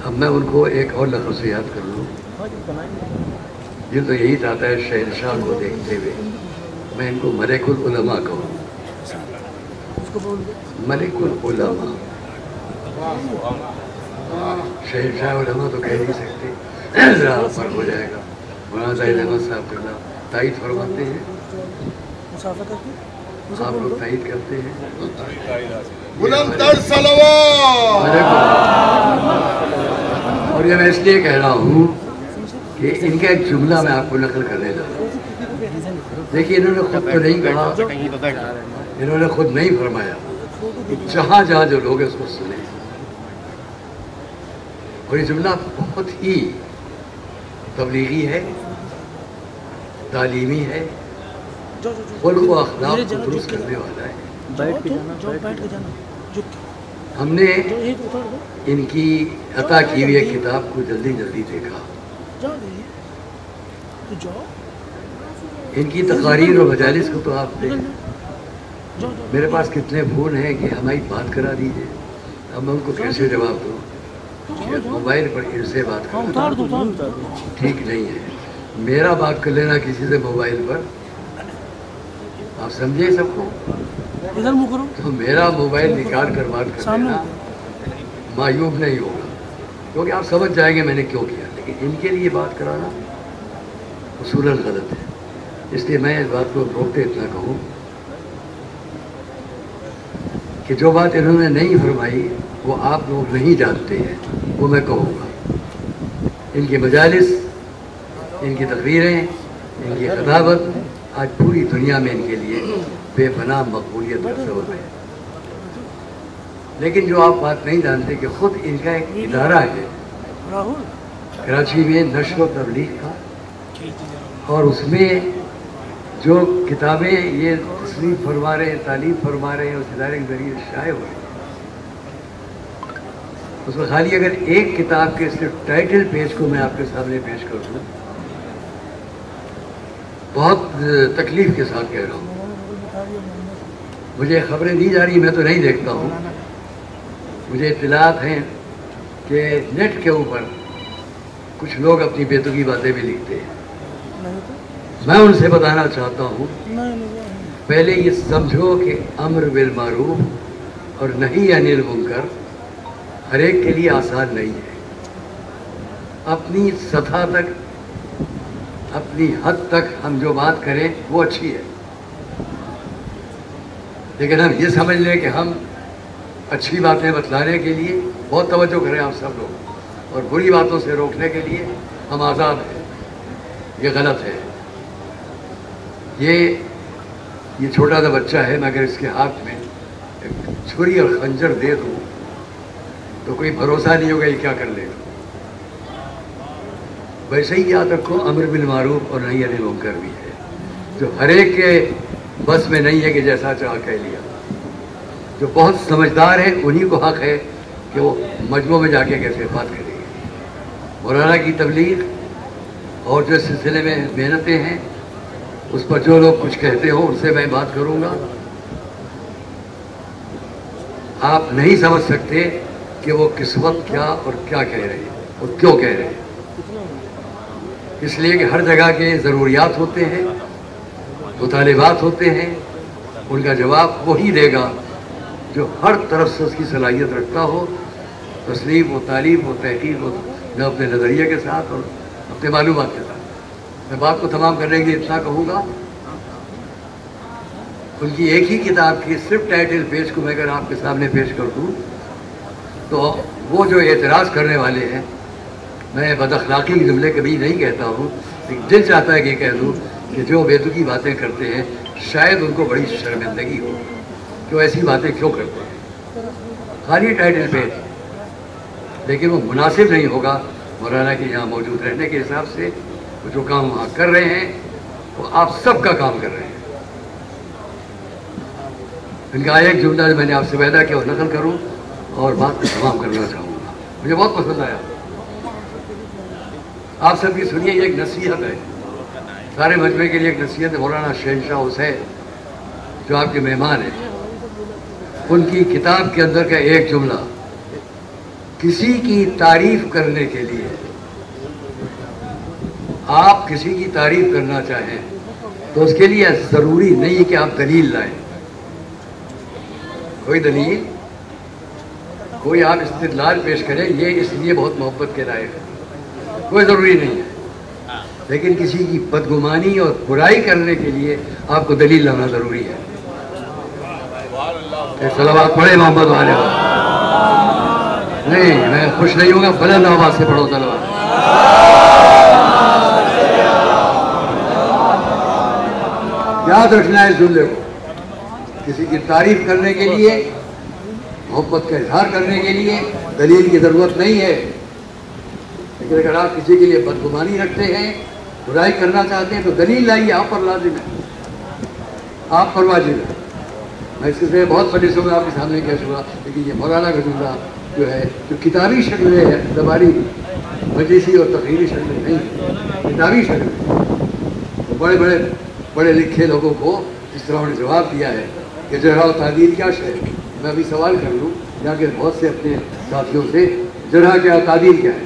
अब मैं उनको एक और लफ्ज़ से याद कर लूँ। ये तो यही चाहता है शहनशाह को देखते हुए मैं इनको मलिकुल उलमा कहूँ। मलिकुल उलमा, शहनशाह उलमा तो कह नहीं सकते, फर्क हो जाएगा। मौलाना ज़ाहिद अहमद साहब करना तायद फरमाते हैं, आप लोग तायद करते हैं। और ये मैं इसलिए कह रहा हूँ कि इनका एक जुमला मैं आपको नकल करने जा रहा हूँ। देखिए, इन्होंने खुद तो नहीं कहा, इन्होंने खुद नहीं फरमाया, जहाँ जहाँ जो लोग हैं उसको सुने। और ये जुमला बहुत ही तबलीगी है, तालीमी है, खुल्क़ व अख़लाक़ को दुरुस्त करने वाला है। हमने इनकी अता की हुई किताब को जल्दी जल्दी देखा, इनकी तकारीर और मजालिस को तो आप देखें। मेरे पास कितने फ़ोन हैं कि हमारी बात करा दीजिए, अब मैं उनको कैसे जवाब दूँ कि मोबाइल पर इनसे बात करना ठीक नहीं है। मेरा बात कर लेना किसी से मोबाइल पर, आप समझे सबको, तो मेरा मोबाइल निकाल कर बात कर लेना मायूब नहीं होगा, क्योंकि आप समझ जाएंगे मैंने क्यों किया। लेकिन इनके लिए बात कराना उसूलन गलत है। इसलिए मैं इस बात को रोकते इतना कहूँ कि जो बात इन्होंने नहीं फरमाई वो आप लोग नहीं जानते हैं, वो मैं कहूँगा। इनकी मजालिस, इनकी तकरीरें, इनकी खिताबत आज पूरी दुनिया में इनके लिए बेपनाह मकबूलियत का सबब है। लेकिन जो आप बात नहीं जानते कि खुद इनका एक इदारा है कराची में नश्र व तबलीग का, और उसमें जो किताबें ये तस्नीफ फरमा रहे हैं, तालीम फरमा रहे हैं, उस इदारे के ज़रिए शाये हो रही है, उसमें खाली अगर एक किताब के सिर्फ टाइटल पेज को मैं आपके सामने पेश कर दूँ, बहुत तकलीफ के साथ कह रहा हूँ, मुझे खबरें दी जा रही, मैं तो नहीं देखता हूँ, मुझे इत्तलात हैं कि नेट के ऊपर कुछ लोग अपनी बेतुकी बातें भी लिखते हैं। मैं उनसे बताना चाहता हूँ, पहले ये समझो कि अम्र बिल मारूफ और नही अनिल मुनकर हर एक के लिए आसान नहीं है। अपनी सतह तक, अपनी हद तक हम जो बात करें वो अच्छी है, लेकिन हम ये समझ लें कि हम अच्छी बातें बतलाने के लिए बहुत तवज्जो करें आप सब लोग, और बुरी बातों से रोकने के लिए हम आज़ाद हैं, ये गलत है। ये छोटा सा बच्चा है, मैं अगर इसके हाथ में एक छुरी और खंजर दे दूँ तो कोई भरोसा नहीं होगा ये क्या कर लेगा। वैसे ही याद रखो, अम्र बिल मारूफ और नही अनिल मुनकर भी है, जो हर एक के बस में नहीं है कि जैसा चाह कह लिया। जो बहुत समझदार है उन्हीं को हक है कि वो मजमू में जाके कैसे बात करेंगे। मौलाना की तबलीग और जो सिलसिले में मेहनतें हैं उस पर जो लोग कुछ कहते हो उनसे मैं बात करूँगा। आप नहीं समझ सकते कि वो किस वक्त क्या और क्या कह रहे हैं और क्यों कह रहे हैं, इसलिए कि हर जगह के ज़रूरियात होते हैं, मुतालिबात होते हैं, उनका जवाब वही देगा जो हर तरफ से उसकी सलाहियत रखता हो, तस्लीम व तालीम व तहकीक हो, न अपने नज़रिए के साथ और अपने मालूमात के साथ। मैं बात को तमाम करने के लिए इतना कहूँगा, उनकी एक ही किताब की सिर्फ टाइटल पेज को मैं अगर आपके सामने पेश कर दूँ तो वो जो एतराज़ करने वाले हैं, मैं बदअखलाक़ी के जुमले कभी नहीं कहता हूँ, लेकिन दिल चाहता है कि कह दूँ कि जो बेतुकी बातें करते हैं शायद उनको बड़ी शर्मिंदगी हो कि वो ऐसी बातें क्यों करते हैं, खाली टाइटल पेज। लेकिन वो मुनासिब नहीं होगा मौलाना के यहाँ मौजूद रहने के हिसाब से। वो जो काम वहाँ कर रहे हैं وہ آپ سب کا کام کر رہے ہیں. ان کا ایک جملہ میں نے آپ سے وعدہ کیا وہ نقل کروں اور بات کو تمام کرنا چاہوں گا. مجھے بہت پسند آیا. آپ سب کی سنیے, یہ ایک نصیحت ہے سارے مجمع کے لیے. ایک نصیحت ہے مولانا شہنشاہ حسین جو آپ کے مہمان ہیں, ان کی کتاب کے اندر کا ایک جملہ, کسی کی تعریف کرنے کے لیے آپ کسی کی تعریف کرنا چاہیں تو اس کے لیے ضروری نہیں ہے کہ آپ دلیل لائیں. کوئی دلیل, کوئی آپ استدلال پیش کریں یہ اس لیے بہت محبت کے لائق ہے, کوئی ضروری نہیں ہے. لیکن کسی کی بدگمانی اور برائی کرنے کے لیے آپ کو دلیل لانا ضروری ہے. صلوات پڑھے محمد والے. نہیں, میں خوش نہیں ہوں گا, بلند آواز سے پڑھو صلوات. یاد رکھنا ہے اس جملے کو, کسی کی تعریف کرنے کے لیے, محبت کا اظہار کرنے کے لیے دلیل کی ضرورت نہیں ہے. لیکن اگر آپ کسی کے لیے بدگمانی رکھتے ہیں, برائی کرنا چاہتے ہیں تو دلیل لائیے. آپ پر لازم ہے, آپ پر واجب ہے. میں اس سے بہت بڑی میں آپ کے سامنے کیا چھوڑا, لیکن یہ مولانا کا جملہ جو ہے جو کتابی شکل میں ہے, زبانی مجلسی اور تقریری شکل میں نہیں, کتابی شکل میں بڑے لکھے لوگوں کو اس طرح انہوں نے جواب دیا ہے کہ جرح و تعدیل کیا شے. میں ابھی سوال کر لوں جا کے بہت سے اپنے ساتھیوں سے, جرح کیا تعدیل کیا ہے,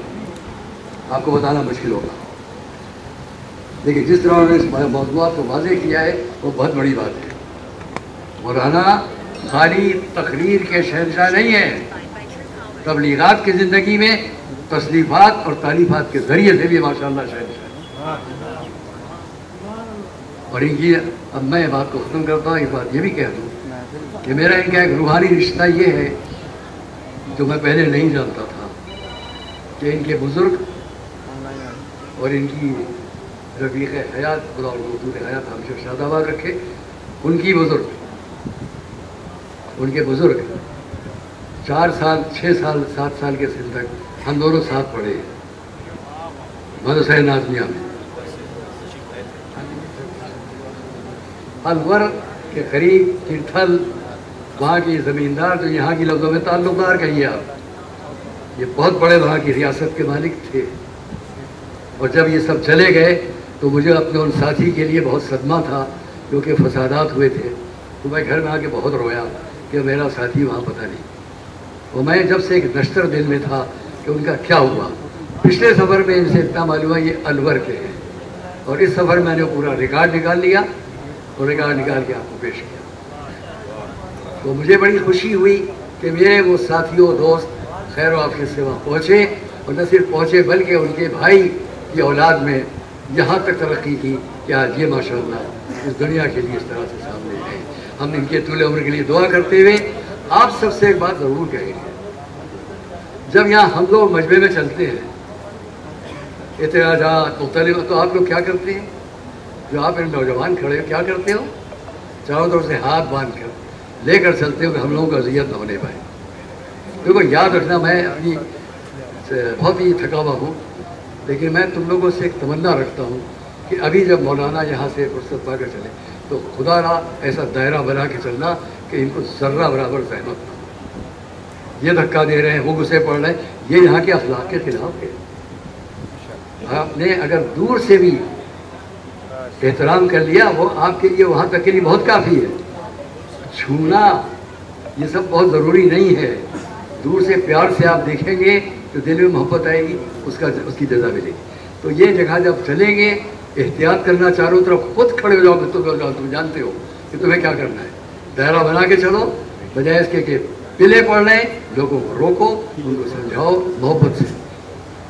آپ کو بتانا مشکل ہوگا. لیکن جس طرح انہوں نے اس موضوعات کو واضح کیا ہے وہ بہت بڑی بات ہے. مولانا خالی تقریر کے شہنشاہ نہیں ہے, تبلیغات کی زندگی میں تصنیفات اور تالیفات کے ذریعے سے بھی ماشاءاللہ شہنشاہ ہے. اور ان کی اب میں بات کو ختم کرتا ہوں, ایک بات یہ بھی کہہ دوں کہ میرا ان کا ایک روحانی رشتہ یہ ہے جو میں پہلے نہیں جانتا تھا, کہ ان کے بزرگ اور ان کی رفیق حیات, خدا ان کو طول حیات ہمیشہ شاد آباد رکھے, ان کے بزرگ 4 سال 6 سال 7 سال کے سن تک ہم دونوں ساتھ پڑھے مدرسہ نازمیہ میں. الور کے قریب ترتھل, وہاں کی زمیندار جو یہاں کی لفظوں میں تعلقدار کہیے آپ, یہ بہت بڑے وہاں کی ریاست کے مالک تھے. اور جب یہ سب چلے گئے تو مجھے اپنے ان ساتھی کے لیے بہت صدمہ تھا, کیونکہ فسادات ہوئے تھے. تو میں گھر میں آ کے بہت رویا کہ میرا ساتھی وہاں پتہ نہیں. اور میں جب سے ایک نشتر دل میں تھا کہ ان کا کیا ہوا. پچھلے سفر میں ان سے اتنا معلوم ہوا یہ الور کے ہیں, اور اس سفر میں نے پورا ریکارڈ نکال لیا اور ریکارڈ نکال کے آپ کو پیش کیا. تو مجھے بڑی خوشی ہوئی کہ میرے وہ ساتھیوں دوست خیر و عافیت سے وہاں پہنچے, اور نہ صرف پہنچے بلکہ ان کے بھائی کی اولاد میں یہاں تک ترقی کی کہ آج یہ ماشاءاللہ اس دنیا کے لیے اس طرح سے سامنے آئے. ہم ان کے طول عمر کے لیے دعا کرتے ہوئے آپ سب سے ایک بات ضرور کہیں گے, جب یہاں ہم لوگ مجمع میں چلتے ہیں اعتراضات مختلف, تو آپ لوگ کیا کرتے ہیں؟ جو آپ ان نوجوان کھڑے ہو کیا کرتے ہو؟ چاروں طرف سے ہاتھ باندھ کر لے کر چلتے ہو کہ ہم لوگوں کو اذیت نہ ہونے پائے. دیکھو یاد رکھنا, میں اپنی بہت ہی تھکا ہوا ہوں, لیکن میں تم لوگوں سے ایک تمنا رکھتا ہوں کہ ابھی جب مولانا یہاں سے فرصت پا کر چلے تو خدا را ایسا دائرہ بنا کے چلنا کہ ان کو ذرہ برابر زحمت نہ ہو. یہ دھکا دے رہے ہیں, وہ غصے پڑ رہے ہیں, یہ یہاں کے اخلاق کے خلاف ہے. آپ نے اگر دور سے بھی احترام کر لیا وہ آپ کے لیے وہاں تک کے لیے بہت کافی ہے. چھونا یہ سب بہت ضروری نہیں ہے. دور سے پیار سے آپ دیکھیں گے تو دل میں محبت آئے گی, اس کی جزا ملے گی. تو یہ جگہ جب چلیں گے احتیاط کرنا, چاروں طرف خود کھڑے ہو جاؤ کہ تم جانتے ہو کہ تمہیں کیا کرنا ہے. دائرہ بنا کے چلو, بجائے اس کے کہ پلے پڑ رہے ہیں, لوگوں کو روکو, ان کو سمجھاؤ محبت سے.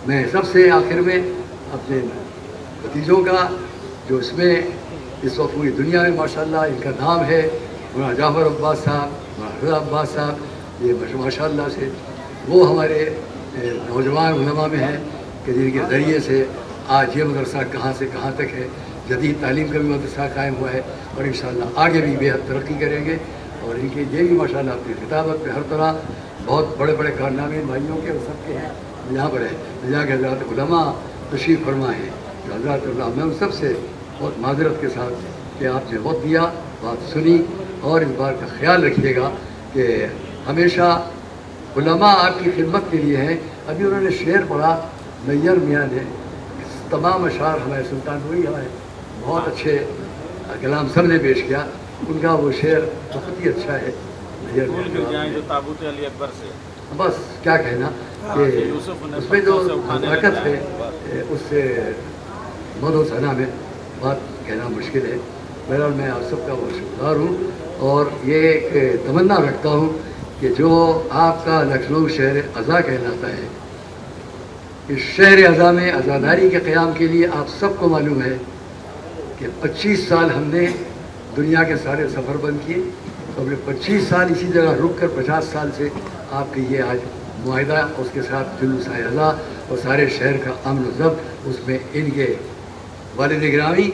میں سب سے آخر میں اپنے بھتیجوں کا جو اس میں اس وقت پوری دنیا میں ماشاءاللہ ان کا نام ہے, مولانا جعفر عباس صاحب, مولانا رضا عباس صاحب, یہ ماشاءاللہ سے وہ ہمارے نوجوان علماء میں ہیں کہ جن کے ذریعے سے آج یہ مدرسہ کہاں سے کہاں تک ہے. جدید تعلیم کا بھی مدرسہ قائم ہوا ہے, اور انشاءاللہ آگے بھی بے حد ترقی کریں گے. اور ان کے یہ بھی ماشاءاللہ اپنی خطابت میں ہر طرح بہت بڑے بڑے کارنامے بھائیوں کے اور سب کے ہیں. یہاں پر ہے, یہاں کے حضرات علماء تشریف فرما ہیں, حضرات اللہ, میں ان سب سے बहुत माजरत के साथ कि आपने वक्त दिया, बात सुनी, और इस बात का ख्याल रखिएगा कि हमेशा उलमा आपकी खिदमत के लिए हैं। अभी उन्होंने शेर पढ़ा नैयर मियाँ ने, तमाम अशार हमारे सुल्तान हुई हमारे बहुत अच्छे कलाम सब ने पेश किया, उनका वो शेर बहुत ही अच्छा है। नैयर जो ताबूत अली अकबर से बस क्या कहना कि उसमें जो हरकत है उससे मदो सना में बात कहना मुश्किल है। बहरहाल मैं आप सबका बहुत शुक्रगुजार हूँ और ये एक तमन्ना रखता हूँ कि जो आपका लखनऊ शहर अज़ा कहलाता है, इस शहर अज़ा में आज़ादारी के क़याम के लिए आप सबको मालूम है कि 25 साल हमने दुनिया के सारे सफ़र बंद किए, तो हमने 25 साल इसी जगह रुक कर 50 साल से आपके ये आज मुआहिदा, उसके साथ जुलूस अज़ा और सारे शहर का अमन ज़ब्त, उसमें इनके वालिद गिरामी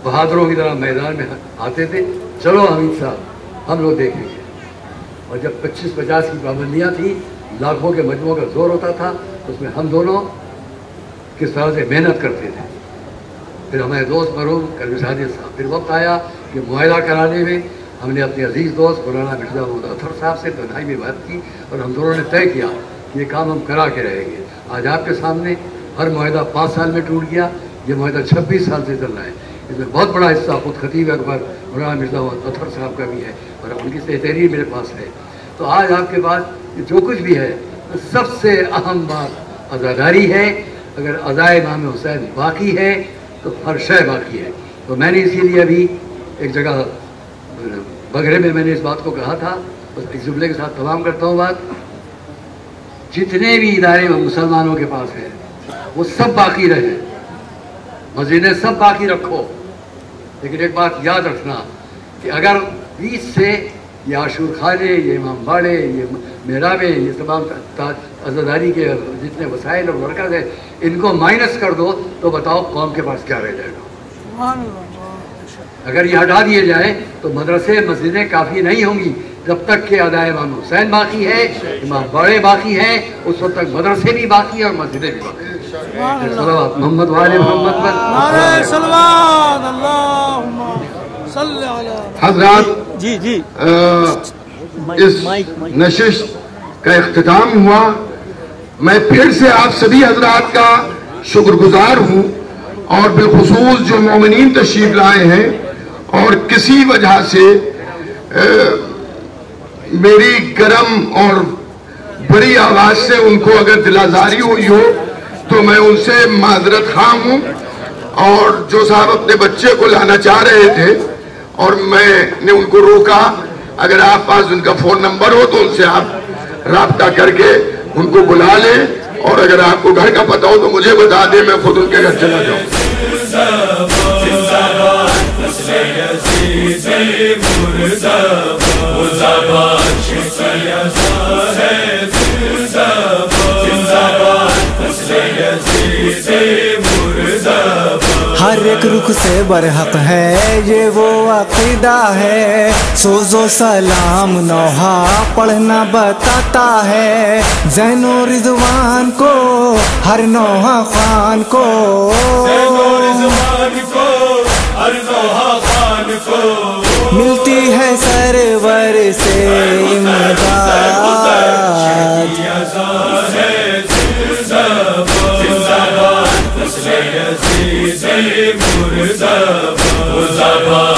बहादुरों की तरह मैदान में आते थे, चलो हमीद साहब हम लोग देखेंगे। और जब 25-50 की पाबंदियाँ थी, लाखों के मजमों का जोर होता था, उसमें हम दोनों किस तरह से मेहनत करते थे। फिर हमारे दोस्त मरूम कलवी साजिद साहब, फिर वक्त आया कि मुआहिदा कराने में हमने अपने अजीज़ दोस्त मौलाना मिर्ज़ा मोहम्मद अतहर साहब से तन्हाई में बात की और हम दोनों ने तय किया कि ये काम हम करा के रहेंगे। आज आपके सामने हर मुआहिदा 5 साल में टूट गया, ये मुआहिदा 26 साल से चल रहा है। इसमें बहुत बड़ा हिस्सा खुद खतीब अकबर मौलाना मिर्ज़ा मोहम्मद अतहर साहब का भी है और उनकी तहरीर मेरे पास है। तो आज आपके पास जो कुछ भी है, तो सबसे अहम बात आज़ादारी है। अगर अज़ाए इमाम हुसैन बाकी है तो हर शय बाकी है। तो मैंने इसीलिए अभी एक जगह बगरे में मैंने इस बात को कहा था, बस इस जुमले के साथ तमाम करता हूँ बात, जितने भी इदारे मुसलमानों के पास हैं वो सब बाकी रहे, मस्जिदें सब बाकी रखो, लेकिन एक बात याद रखना कि अगर बीच से ये आशूर खाने, ये इमाम बाड़े, ये मेहराबें, ये तमाम आज़ादारी के जितने वसाइल और मरकज़ है, इनको माइनस कर दो तो बताओ कौम के पास क्या रह जाएगा। अगर ये हटा दिए जाए तो मदरसे मस्जिदें काफ़ी नहीं होंगी। जब तक कि अदाए इमाम हुसैन बाकी है, इमाम बड़े बाकी हैं, उस वक्त तक मदरसे भी बाकी है और मस्जिदें भी बाकी हैं। मोहम्मद वाले मोहम्मद हज़रात, जी जी इस नशिश का इख्तिताम हुआ। मैं फिर से आप सभी हज़रात का शुक्रगुजार हूँ और बिलखुसूस जो मोमिनीन तशरीफ लाए हैं और किसी वजह से मेरी गर्म और बड़ी आवाज़ से उनको अगर दिलाजारी हुई हो तो मैं उनसे माजरत खा हूँ। और जो साहब अपने बच्चे को लाना चाह रहे थे और मैंने उनको रोका, अगर आप पास उनका फ़ोन नंबर हो तो उनसे आप राब्ता करके उनको बुला लें, और अगर आपको घर का पता हो तो मुझे बता दें, मैं खुद उनके घर चला जाऊँ। हर एक रुख से बरहक है ये वो अक़ीदा है, सोज़ो सलाम नौहा पढ़ना बताता है, ज़ैनो रिज़वान को हर नौहा खान को, मिलती है सरवर से इमदाद। मुर्दाबाद